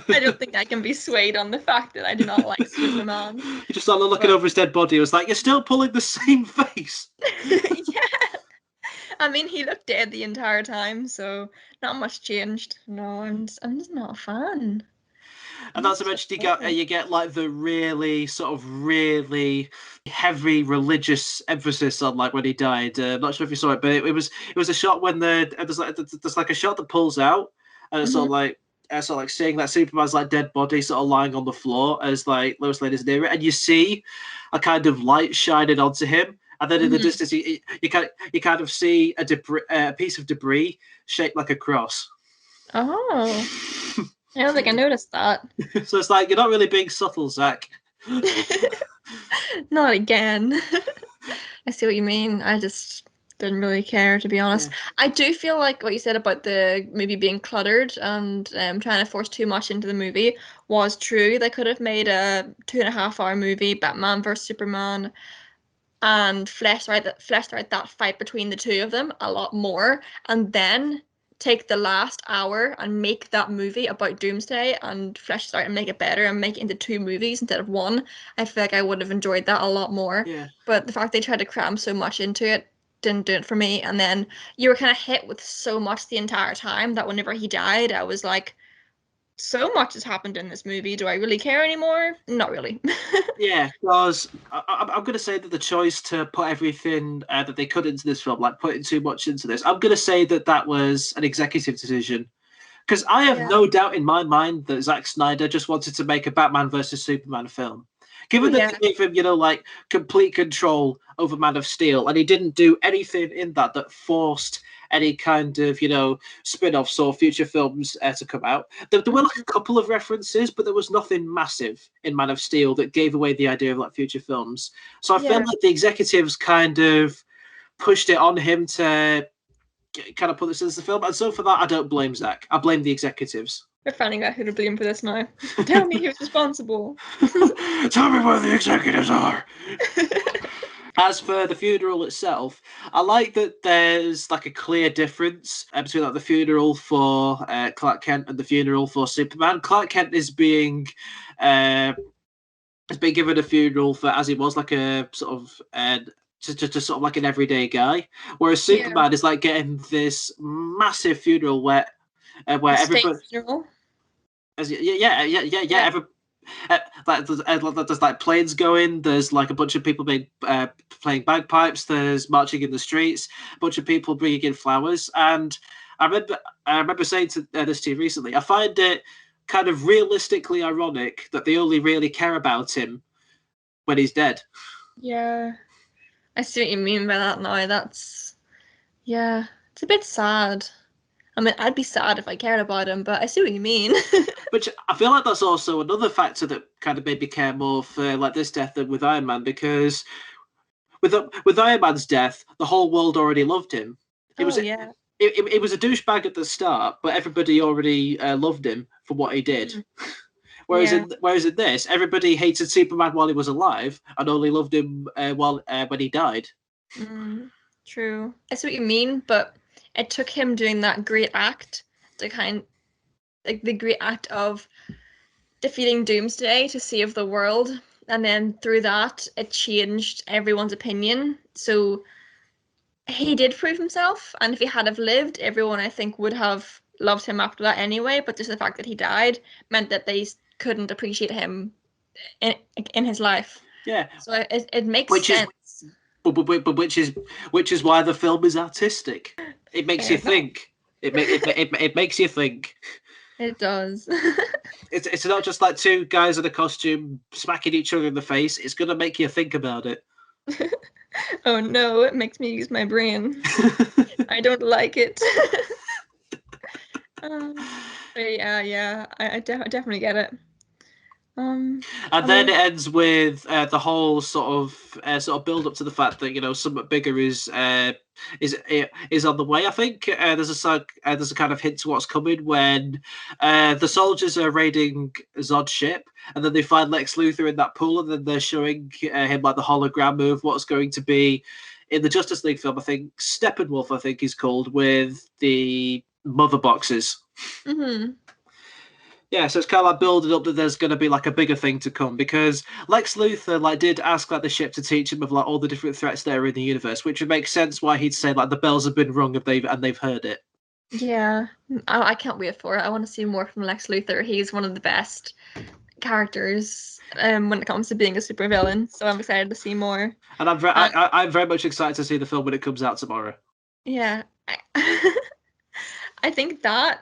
I don't think I can be swayed on the fact that I do not like Superman. You just started looking over his dead body. It was like, you're still pulling the same face. Yeah. I mean, he looked dead the entire time, so not much changed. No, I'm just not a fan. And not to mention you get like the really heavy religious emphasis on like when he died. I'm not sure if you saw it, but it was a shot when there's like a shot that pulls out and it's sort of like seeing that Superman's like dead body sort of lying on the floor as like Lois Lane is near it, and you see a kind of light shining onto him. And then in the distance, you kind of see a piece of debris shaped like a cross. Oh, I don't think I noticed that. So it's like you're not really being subtle, Zack. Not again. I see what you mean. Didn't really care, to be honest. Yeah. I do feel like what you said about the movie being cluttered and trying to force too much into the movie was true. They could have made a 2.5 hour movie, Batman versus Superman, and fleshed out that fight between the two of them a lot more, and then take the last hour and make that movie about Doomsday and flesh it out and make it better and make it into two movies instead of one. I feel like I would have enjoyed that a lot more. Yeah. But the fact they tried to cram so much into it didn't do it for me. And then you were kind of hit with so much the entire time that whenever he died, I was like, so much has happened in this movie. Do I really care anymore? Not really. Yeah, because I'm going to say that the choice to put everything that they could into this film, like putting too much into this, I'm going to say that that was an executive decision. Because I have Yeah. no doubt in my mind that Zack Snyder just wanted to make a Batman versus Superman film. Given that Yeah. they gave him, like complete control over Man of Steel, and he didn't do anything in that forced any kind of, spin-offs or future films to come out. There were like a couple of references, but there was nothing massive in Man of Steel that gave away the idea of like future films. So I feel Yeah. like the executives kind of pushed it on him to kind of put this into the film, and so for that, I don't blame Zack. I blame the executives. We're finding out who to blame for this now. Tell me who's responsible. Tell me where the executives are. As for the funeral itself, I like that there's like a clear difference between like the funeral for Clark Kent and the funeral for Superman. Clark Kent is being given a funeral for as he was, like a sort of just sort of like an everyday guy, whereas Superman is like getting this massive funeral where State everybody, funeral. yeah. There's like planes going. There's like a bunch of people playing bagpipes. There's marching in the streets. A bunch of people bringing in flowers. And I remember saying this to you recently. I find it kind of realistically ironic that they only really care about him when he's dead. Yeah, I see what you mean by that now. It's a bit sad. I mean, I'd be sad if I cared about him, but I see what you mean. Which I feel like that's also another factor that kind of made me care more for like this death than with Iron Man, because with Iron Man's death, the whole world already loved him. It was yeah. it was a douchebag at the start, but everybody already loved him for what he did. Whereas in this, everybody hated Superman while he was alive and only loved him when he died. True. I see what you mean, but it took him doing that great act to like the great act of defeating Doomsday to save the world, and then through that it changed everyone's opinion. So he did prove himself, and if he had have lived, everyone I think would have loved him after that anyway. But just the fact that he died meant that they couldn't appreciate him in his life. Yeah. So it makes sense. But which is why the film is artistic. It makes you think. It makes you think. It does. It's not just like two guys in a costume smacking each other in the face. It's gonna make you think about it. Oh no, it makes me use my brain. I don't like it. Yeah, I definitely get it. And then it ends with the whole sort of build up to the fact that something bigger is on the way. I think there's a kind of hint to what's coming when the soldiers are raiding Zod's ship, and then they find Lex Luthor in that pool, and then they're showing him like the hologram of what's going to be in the Justice League film. I think Steppenwolf, I think he's called, with the mother boxes. Mm-hmm. Yeah, so it's kind of like building up that there's going to be like a bigger thing to come, because Lex Luthor like did ask like the ship to teach him of like all the different threats that are in the universe, which would make sense why he'd say like the bells have been rung if they've heard it. Yeah, I can't wait for it. I want to see more from Lex Luthor. He's one of the best characters when it comes to being a supervillain, so I'm excited to see more. And I'm very much excited to see the film when it comes out tomorrow. Yeah, I think that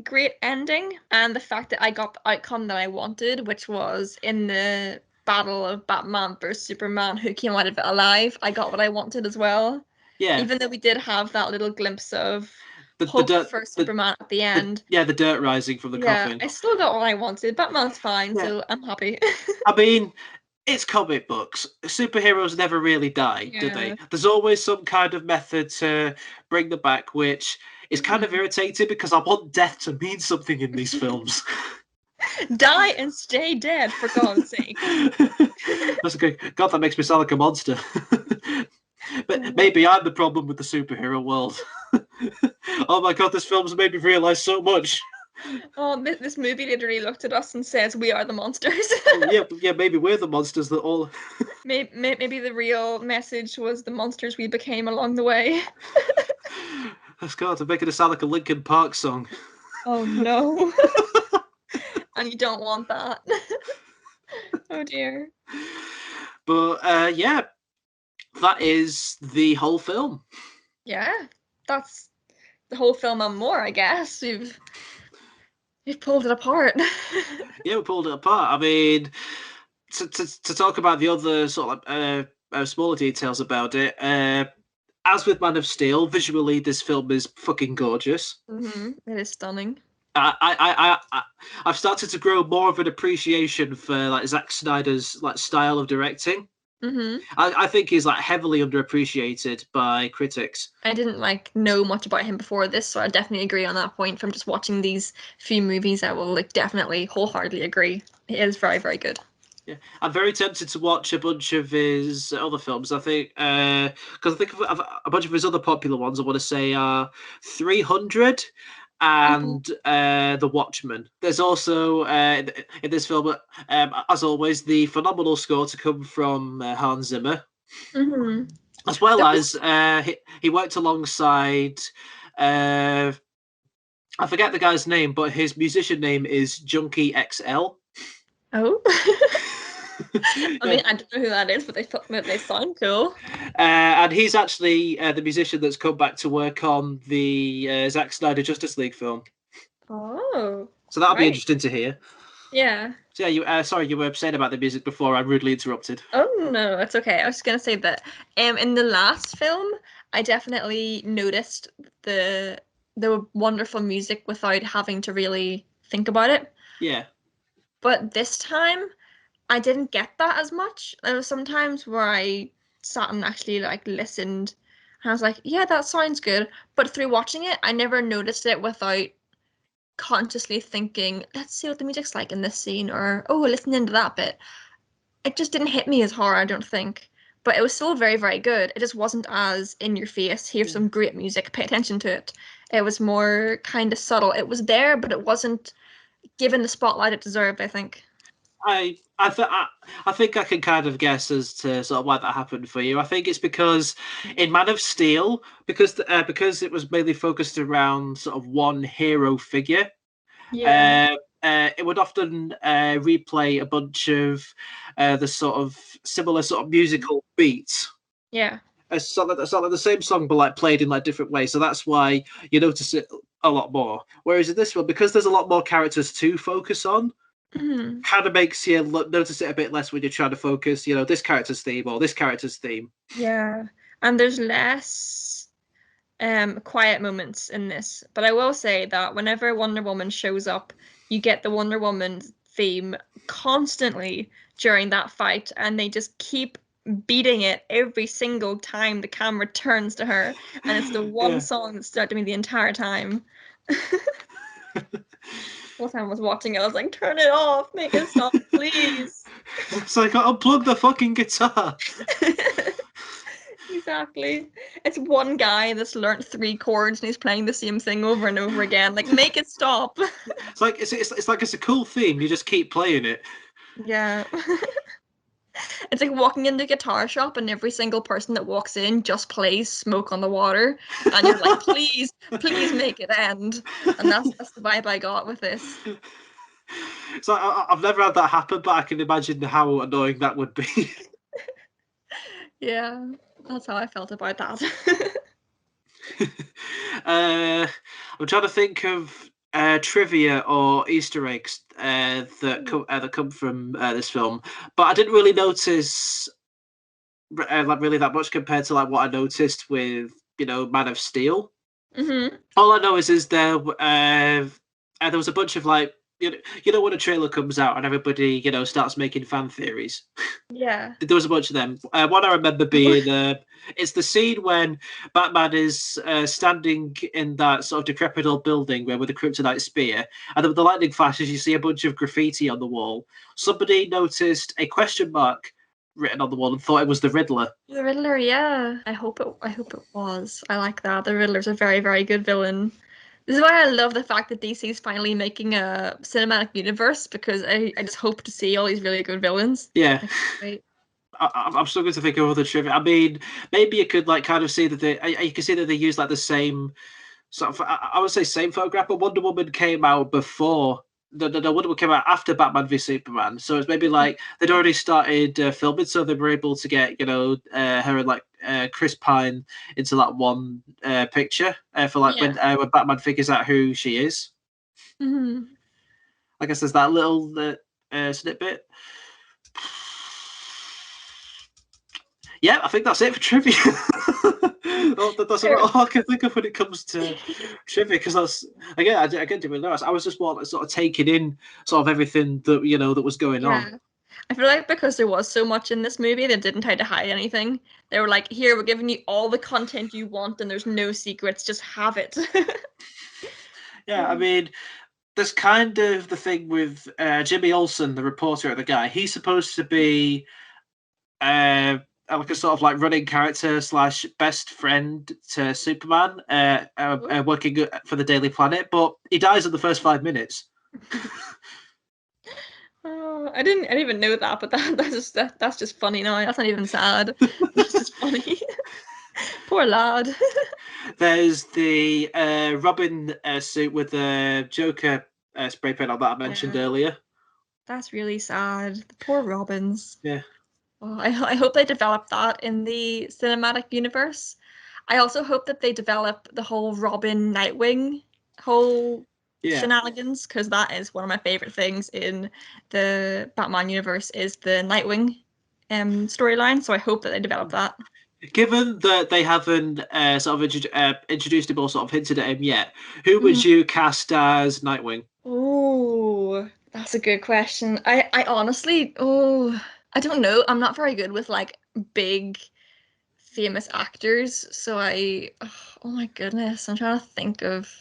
great ending and the fact that I got the outcome that I wanted, which was in the battle of Batman versus Superman, who came out of it alive. I got what I wanted as well. Yeah. Even though we did have that little glimpse of hope for Superman at the end. The dirt rising from the coffin. I still got what I wanted. Batman's fine, so I'm happy. I mean, it's comic books. Superheroes never really die, do they? Yeah. There's always some kind of method to bring them back, which is kind of irritating because I want death to mean something in these films. Die and stay dead, for God's sake. That's okay. God, that makes me sound like a monster. But maybe I'm the problem with the superhero world. Oh my God, this film's made me realize so much. Oh, this movie literally looked at us and says we are the monsters. Yeah, maybe we're the monsters that all. Maybe the real message was the monsters we became along the way. That's God, I'm making it sound like a Linkin Park song. Oh no. And you don't want that. Oh dear. But yeah, that is the whole film. Yeah, that's the whole film and more, I guess. You've pulled it apart. Yeah, we pulled it apart. I mean, to talk about the other sort of smaller details about it, as with Man of Steel, visually this film is fucking gorgeous. It is stunning. I've started to grow more of an appreciation for like Zack Snyder's like style of directing. I think he's like heavily underappreciated by critics. I didn't like know much about him before this, so I definitely agree on that point. From just watching these few movies, I will like definitely wholeheartedly agree. He is very, very good. Yeah, I'm very tempted to watch a bunch of his other films. I think because I think of a bunch of his other popular ones. I want to say 300 and The Watchmen. There's also in this film, as always, the phenomenal score to come from Hans Zimmer, as well as he worked alongside. I forget the guy's name, but his musician name is Junkie XL. Oh. I mean, I don't know who that is, but they sound cool. And he's actually the musician that's come back to work on the Zack Snyder Justice League film. Oh. So that'll be interesting to hear. Yeah. So yeah, you were saying about the music before. I rudely interrupted. Oh no, it's okay. I was gonna say that in the last film, I definitely noticed the wonderful music without having to really think about it. Yeah. But this time, I didn't get that as much. There was sometimes where I sat and actually like listened, and I was like, "Yeah, that sounds good." But through watching it, I never noticed it without consciously thinking, "Let's see what the music's like in this scene," or "Oh, listening to that bit." It just didn't hit me as hard, I don't think. But it was still very, very good. It just wasn't as in your face. Here's some great music. Pay attention to it. It was more kind of subtle. It was there, but it wasn't given the spotlight it deserved, I think. I think I can kind of guess as to sort of why that happened for you. I think it's because in Man of Steel, because it was mainly focused around sort of one hero figure. Yeah. It would often replay a bunch of the sort of similar sort of musical beats. Yeah. It's sort of like the same song, but like played in like different ways. So that's why you notice it a lot more. Whereas in this one, because there's a lot more characters to focus on, kind of makes you notice it a bit less when you're trying to focus, this character's theme or this character's theme. Yeah. And there's less quiet moments in this. But I will say that whenever Wonder Woman shows up, you get the Wonder Woman theme constantly during that fight, and they just keep beating it every single time the camera turns to her, and it's the one song that stuck to me the entire time. One time I was watching it, I was like, "Turn it off, make it stop, please." It's like, unplug the fucking guitar. Exactly. It's one guy that's learnt 3 chords and he's playing the same thing over and over again. Like, make it stop. It's like it's a cool theme. You just keep playing it. Yeah. It's like walking into a guitar shop and every single person that walks in just plays Smoke on the Water, and you're like, please make it end. And that's the vibe I got with this. So I've never had that happen, but I can imagine how annoying that would be. Yeah, that's how I felt about that. I'm trying to think of trivia or Easter eggs that come from this film, but I didn't really notice like really that much compared to like what I noticed with Man of Steel. All I know is there was a bunch of like you know when a trailer comes out and everybody starts making fan theories. Yeah. There was a bunch of them. One I remember being it's the scene when Batman is standing in that sort of decrepit old building where with the kryptonite spear, and then with the lightning flashes, you see a bunch of graffiti on the wall. Somebody noticed a question mark written on the wall and thought it was the Riddler. The Riddler, yeah. I hope it was. I like that. The Riddler's a very, very good villain. This is why I love the fact that DC's finally making a cinematic universe, because I just hope to see all these really good villains. Yeah. I can't wait. I'm struggling to think of other trivia. I mean, maybe you could like kind of see that you can see that they use like the same sort of, I would say same photograph, but Wonder Woman came out before. No, Wonder Woman came out after Batman v Superman, so it's maybe like they'd already started filming, so they were able to get her and like Chris Pine into that one picture for like when Batman figures out who she is. Mm-hmm. I guess there's that little snippet. Yeah, I think that's it for trivia. That's all I can think of when it comes to trivia, because that's again, I didn't really know. I was just more like, sort of taking in sort of everything that that was going on. I feel like because there was so much in this movie, they didn't try to hide anything. They were like, "Here, we're giving you all the content you want, and there's no secrets. Just have it." Yeah, I mean, there's kind of the thing with Jimmy Olsen, the reporter, the guy. He's supposed to be like a sort of like running character slash best friend to Superman, working for the Daily Planet, but he dies in the first 5 minutes. Oh, I didn't even know that, but that's just funny now. That's not even sad. That's just funny. Poor lad. There's the Robin suit with the Joker spray paint on that I mentioned earlier. That's really sad. The poor Robins. Yeah. Oh, I hope they develop that in the cinematic universe. I also hope that they develop the whole Robin Nightwing whole shenanigans, because that is one of my favorite things in the Batman universe is the Nightwing storyline. So I hope that they develop that. Given that they haven't sort of introduced him or sort of hinted at him yet, who would you cast as Nightwing? Oh, that's a good question. I honestly, I don't know. I'm not very good with like big famous actors, so oh my goodness, I'm trying to think of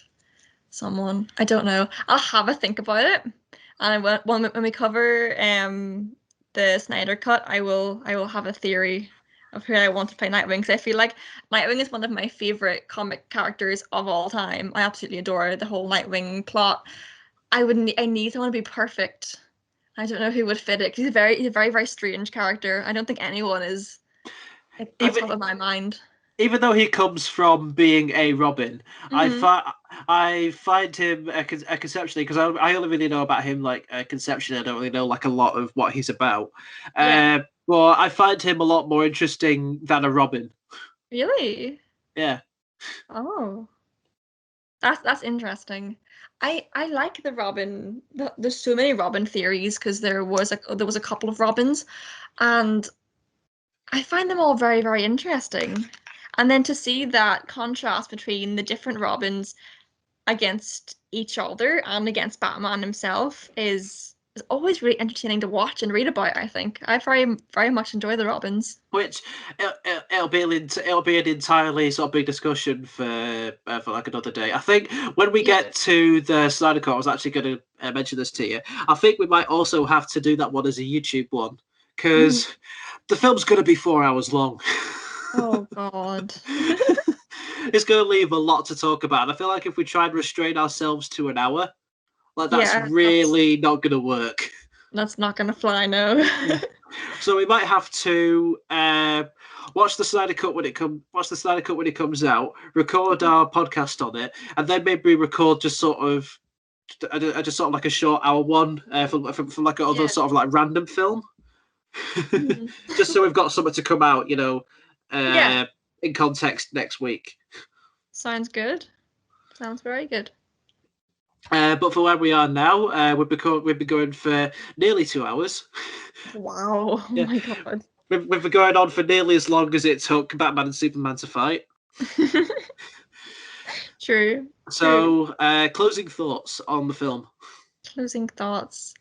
someone. I don't know. I'll have a think about it, and when we cover the Snyder cut, I will have a theory of who I want to play Nightwing, because I feel like Nightwing is one of my favorite comic characters of all time. I absolutely adore the whole Nightwing plot. I need someone to be perfect. I don't know who would fit it, because he's a very, very strange character. I don't think anyone is on top of my mind. Even though he comes from being a Robin, I find him conceptually, because I only really know about him like conceptually. I don't really know like a lot of what he's about. Well, I find him a lot more interesting than a Robin. Really? Yeah. Oh, that's interesting. I like the Robin. There's so many Robin theories, because there was a couple of Robins, and I find them all very, very interesting. And then to see that contrast between the different Robins against each other and against Batman himself is always really entertaining to watch and read about, I think. I very, very much enjoy the Robins. Which it'll be an entirely sort of big discussion for like another day. I think when we get to the Snyder Cut, I was actually going to mention this to you. I think we might also have to do that one as a YouTube one, because the film's going to be 4 hours long. Oh God. It's going to leave a lot to talk about. And I feel like if we try and restrain ourselves to an hour, like that's really not going to work. That's not going to fly, no. So we might have to watch the Snyder Cut when it comes out, record our podcast on it, and then maybe record just sort of like a short hour one from like another sort of like random film. Just so we've got something to come out, in context next week. Sounds good. Sounds very good. But for where we are now, we've been going for nearly 2 hours. Wow! Oh my God. We've been going on for nearly as long as it took Batman and Superman to fight. True. So, closing thoughts on the film. Closing thoughts.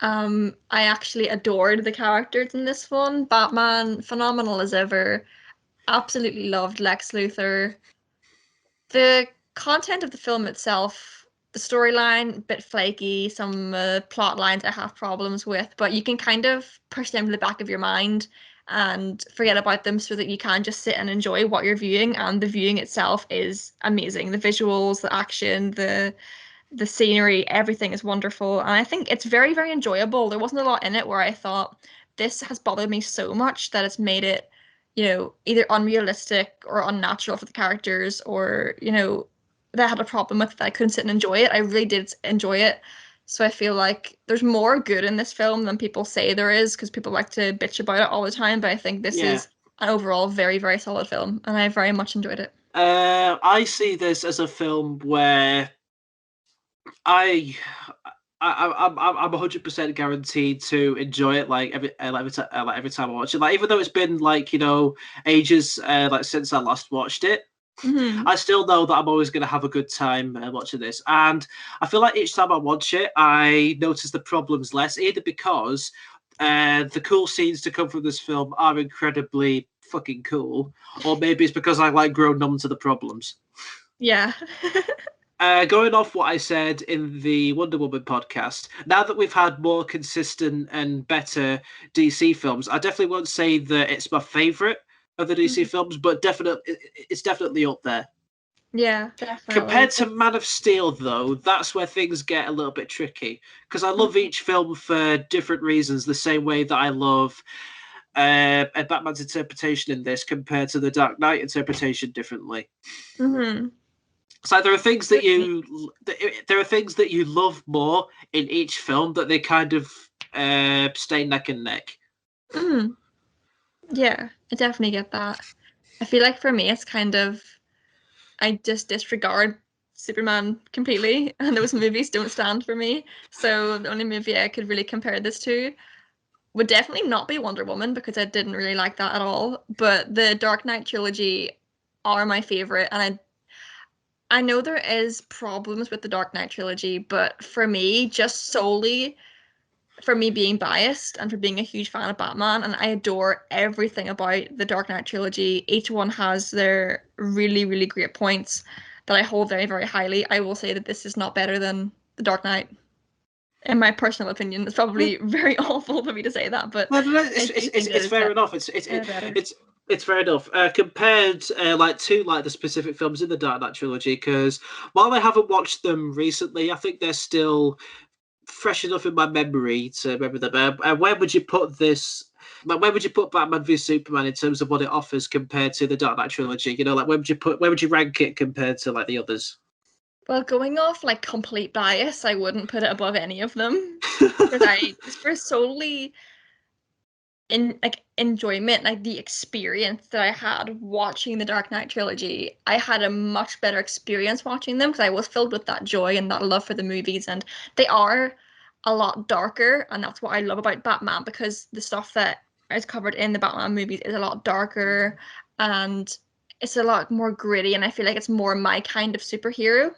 I actually adored the characters in this one. Batman, phenomenal as ever. Absolutely loved Lex Luthor. The content of the film itself, the storyline, a bit flaky, some plot lines I have problems with, but you can kind of push them to the back of your mind and forget about them so that you can just sit and enjoy what you're viewing. And the viewing itself is amazing. The visuals, the action, the scenery, everything is wonderful. And I think it's very, very enjoyable. There wasn't a lot in it where I thought this has bothered me so much that it's made it, either unrealistic or unnatural for the characters, or, that I had a problem with that I couldn't sit and enjoy it. I really did enjoy it. So I feel like there's more good in this film than people say there is, because people like to bitch about it all the time. But I think this Yeah. is an overall very, very solid film, and I very much enjoyed it. I see this as a film where I'm 100% guaranteed to enjoy it. Like every time I watch it, like even though it's been like ages like since I last watched it, Mm-hmm. I still know that I'm always going to have a good time watching this. And I feel like each time I watch it, I notice the problems less, either because the cool scenes to come from this film are incredibly fucking cool, or maybe it's because I like grown numb to the problems. Yeah. Going off what I said in the Wonder Woman podcast, now that we've had more consistent and better DC films, I definitely won't say that it's my favorite of the DC films, but it's definitely up there. Yeah, definitely. Compared to Man of Steel, though, that's where things get a little bit tricky, because I love each film for different reasons, the same way that I love a Batman's interpretation in this compared to the Dark Knight interpretation differently. Mm-hmm. So there are things that you love more in each film that they kind of stay neck and neck. Mm-hmm. Yeah, I definitely get that. I feel like for me, it's kind of, I just disregard Superman completely, and those movies don't stand for me. So the only movie I could really compare this to would definitely not be Wonder Woman, because I didn't really like that at all. But the Dark Knight trilogy are my favorite, and I know there is problems with the Dark Knight trilogy, but for me, just solely for me being biased and for being a huge fan of Batman, and I adore everything about the Dark Knight trilogy. Each one has their really, really great points that I hold very, very highly. I will say that this is not better than the Dark Knight, in my personal opinion. It's probably very awful for me to say that, but No, I do think that it's fair enough. better. It's fair enough compared like to like the specific films in the Dark Knight trilogy. Because while I haven't watched them recently, I think they're still fresh enough in my memory to remember them. Where would you put this? Like, where would you put Batman v Superman in terms of what it offers compared to the Dark Knight trilogy? Like where would you rank it compared to like the others? Well, going off like complete bias, I wouldn't put it above any of them, because I just for solely in like enjoyment, like the experience that I had watching the Dark Knight trilogy, I had a much better experience watching them, because I was filled with that joy and that love for the movies, and they are a lot darker, and that's what I love about Batman, because the stuff that is covered in the Batman movies is a lot darker, and it's a lot more gritty, and I feel like it's more my kind of superhero,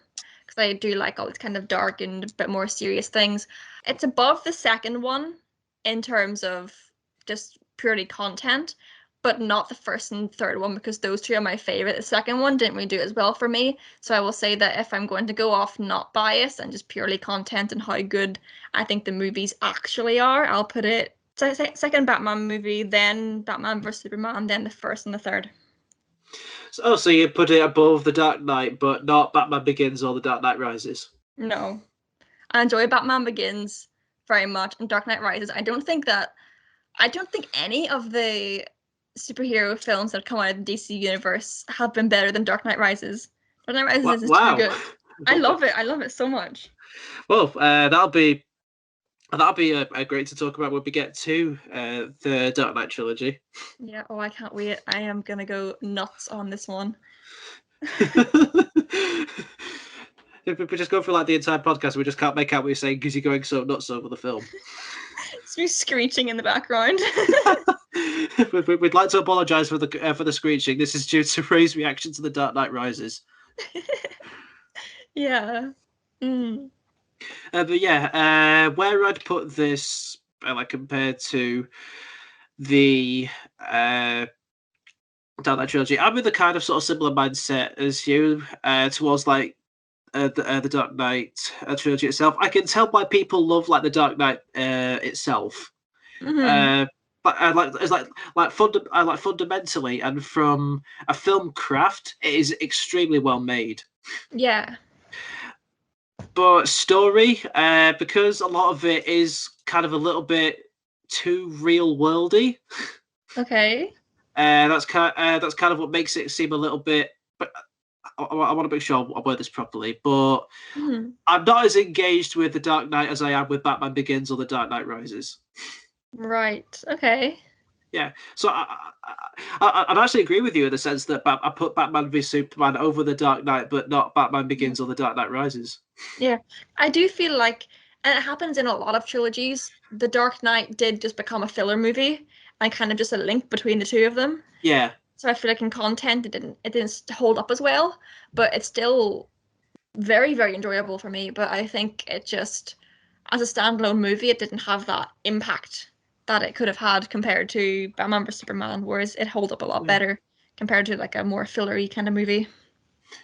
because I do like all these kind of dark and a bit more serious things. It's above the second one in terms of just purely content, but not the first and third one, because those two are my favorite. The second one didn't really do as well for me. So I will say that if I'm going to go off not bias and just purely content and how good I think the movies actually are, I'll put it second Batman movie, then Batman vs Superman, then the first and the third. So you put it above the Dark Knight, but not Batman Begins or the Dark Knight Rises. No, I enjoy Batman Begins very much, and Dark Knight Rises. I don't think any of the superhero films that come out of the DC universe have been better than Dark Knight Rises. Dark Knight Rises is too Wow. good. I love it. I love it so much. Well, that'll be a great to talk about when we get to the Dark Knight trilogy. Yeah. Oh, I can't wait. I am gonna go nuts on this one. If we just go through like the entire podcast, we just can't make out what you're saying because you're going so nuts over the film. It's me screeching in the background. We'd like to apologise for the screeching. This is due to Ray's reaction to the Dark Knight Rises. Yeah. Mm. But yeah, where I'd put this, like compared to the Dark Knight trilogy, I'm in the kind of sort of similar mindset as you towards like the Dark Knight trilogy itself. I can tell why people love like the Dark Knight itself. Hmm. But like it's like fundamentally and from a film craft, it is extremely well made. Yeah. But story, because a lot of it is kind of a little bit too real worldy. Okay. That's kind of what makes it seem a little bit. But I want to make sure I word this properly. But Hmm. I'm not as engaged with the Dark Knight as I am with Batman Begins or the Dark Knight Rises. Right. Okay. Yeah, so I'd actually agree with you in the sense that I put Batman v Superman over the Dark Knight, but not Batman Begins or the Dark Knight Rises. Yeah. I do feel like, and it happens in a lot of trilogies, The Dark Knight did just become a filler movie and kind of just a link between the two of them. Yeah, So I feel like in content it didn't hold up as well, but it's still very, very enjoyable for me. But I think it just, as a standalone movie, it didn't have that impact that it could have had compared to Batman vs Superman, whereas it held up a lot yeah, better compared to like a more fillery kind of movie.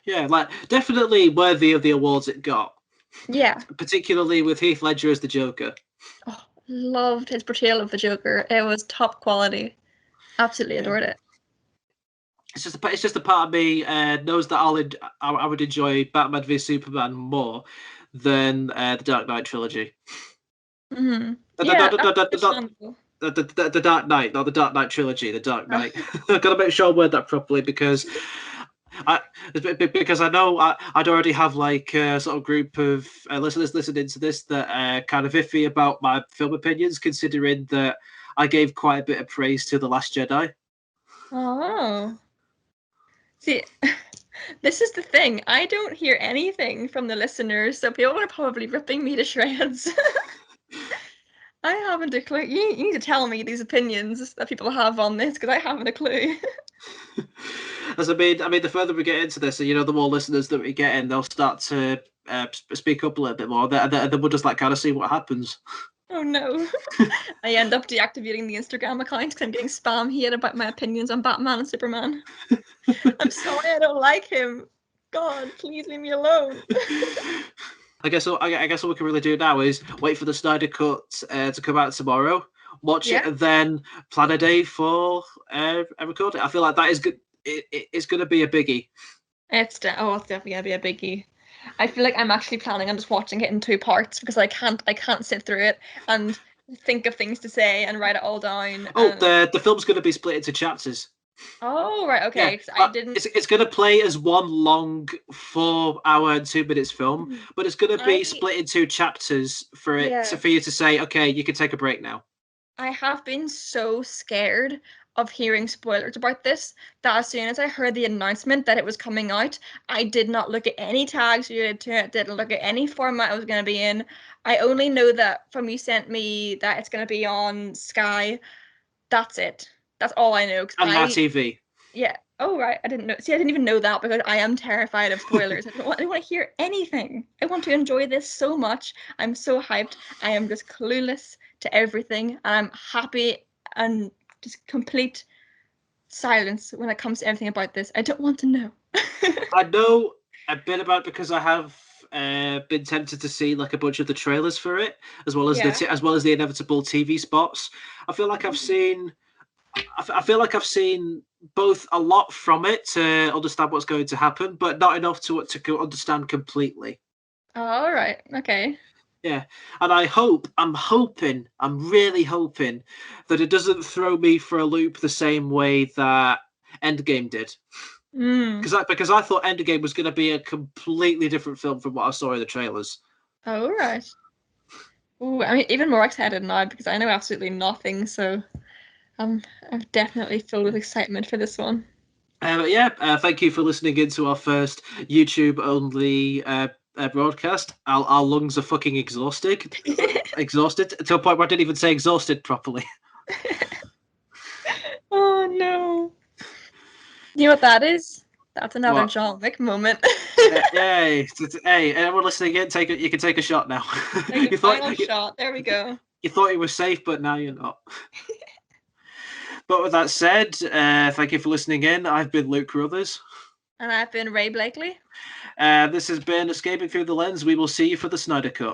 yeah. Like definitely worthy of the awards it got, Yeah. particularly with Heath Ledger as the Joker. Oh, loved his portrayal of the Joker. It was top quality. Absolutely Yeah, adored it. it's just a part of me knows that I would enjoy Batman v Superman more than the Dark Knight trilogy. Hmm. The, the, Yeah, the, that's the, the, the, understandable. the Dark Knight, not the Dark Knight trilogy. The Dark Knight. I've got to make sure I word that properly I because I know I'd already have like a sort of group of listeners listening to this that are kind of iffy about my film opinions, considering that I gave quite a bit of praise to The Last Jedi. Oh. See, this is the thing. I don't hear anything from the listeners, so people are probably ripping me to shreds. I haven't a clue. You need to tell me these opinions that people have on this because I haven't a clue. As I mean, the further we get into this, you know, the more listeners that we get in, they'll start to speak up a little bit more. Then we'll just like kind of see what happens. Oh no. I end up deactivating the Instagram account because I'm getting spam here about my opinions on Batman and Superman. I'm sorry I don't like him. God, please leave me alone. I guess what we can really do now is wait for the Snyder cut to come out tomorrow, watch it, Yeah. and then plan a day for a recording. I feel like that is good. It's going to be a biggie. It's definitely gonna be a biggie. I feel like I'm actually planning on just watching it in two parts because I can't sit through it and think of things to say and write it all down Oh, and the film's going to be split into chapters. oh right, Yeah, okay. 'Cause I didn't it's going to play as one long 4 hour and 2 minutes film, but it's going to be I split into chapters for yeah. for you to say, okay, you can take a break now. I have been so scared of hearing spoilers about this that as soon as I heard the announcement that it was coming out, I did not look at any tags related to it, didn't look at any format it was going to be in. I only know that from you sent me that it's going to be on Sky. That's it. That's all I know. Cause And now TV. yeah. Oh, right. I didn't know. See, I didn't even know that because I am terrified of spoilers. I don't want to hear anything. I want to enjoy this so much. I'm so hyped. I am just clueless to everything. And I'm happy and just complete silence when it comes to everything about this. I don't want to know. I know a bit about it because I have been tempted to see like a bunch of the trailers for it, as well as Yeah. as well as the inevitable TV spots. I feel like I've seen. I feel like I've seen both a lot from it to understand what's going to happen, but not enough to understand completely. All right. Okay. Yeah, and I'm really hoping that it doesn't throw me for a loop the same way that Endgame did. Mm. Because I thought Endgame was going to be a completely different film from what I saw in the trailers. All right. Ooh, I'm even more excited now because I know absolutely nothing. So I'm definitely filled with excitement for this one. But yeah, thank you for listening into our first YouTube only broadcast. Our lungs are fucking exhausted, exhausted to a point where I didn't even say exhausted properly. Oh no. You know what that is? That's another What? John Wick moment. Yay! Hey, anyone listening in, you can take a shot now. Like you a final shot. There we go. You thought you were safe, but now you're not. But with that said, thank you for listening in. I've been Luke Crothers. And I've been Ray Blakely. This has been Escaping Through the Lens. We will see you for the Snyder Cut.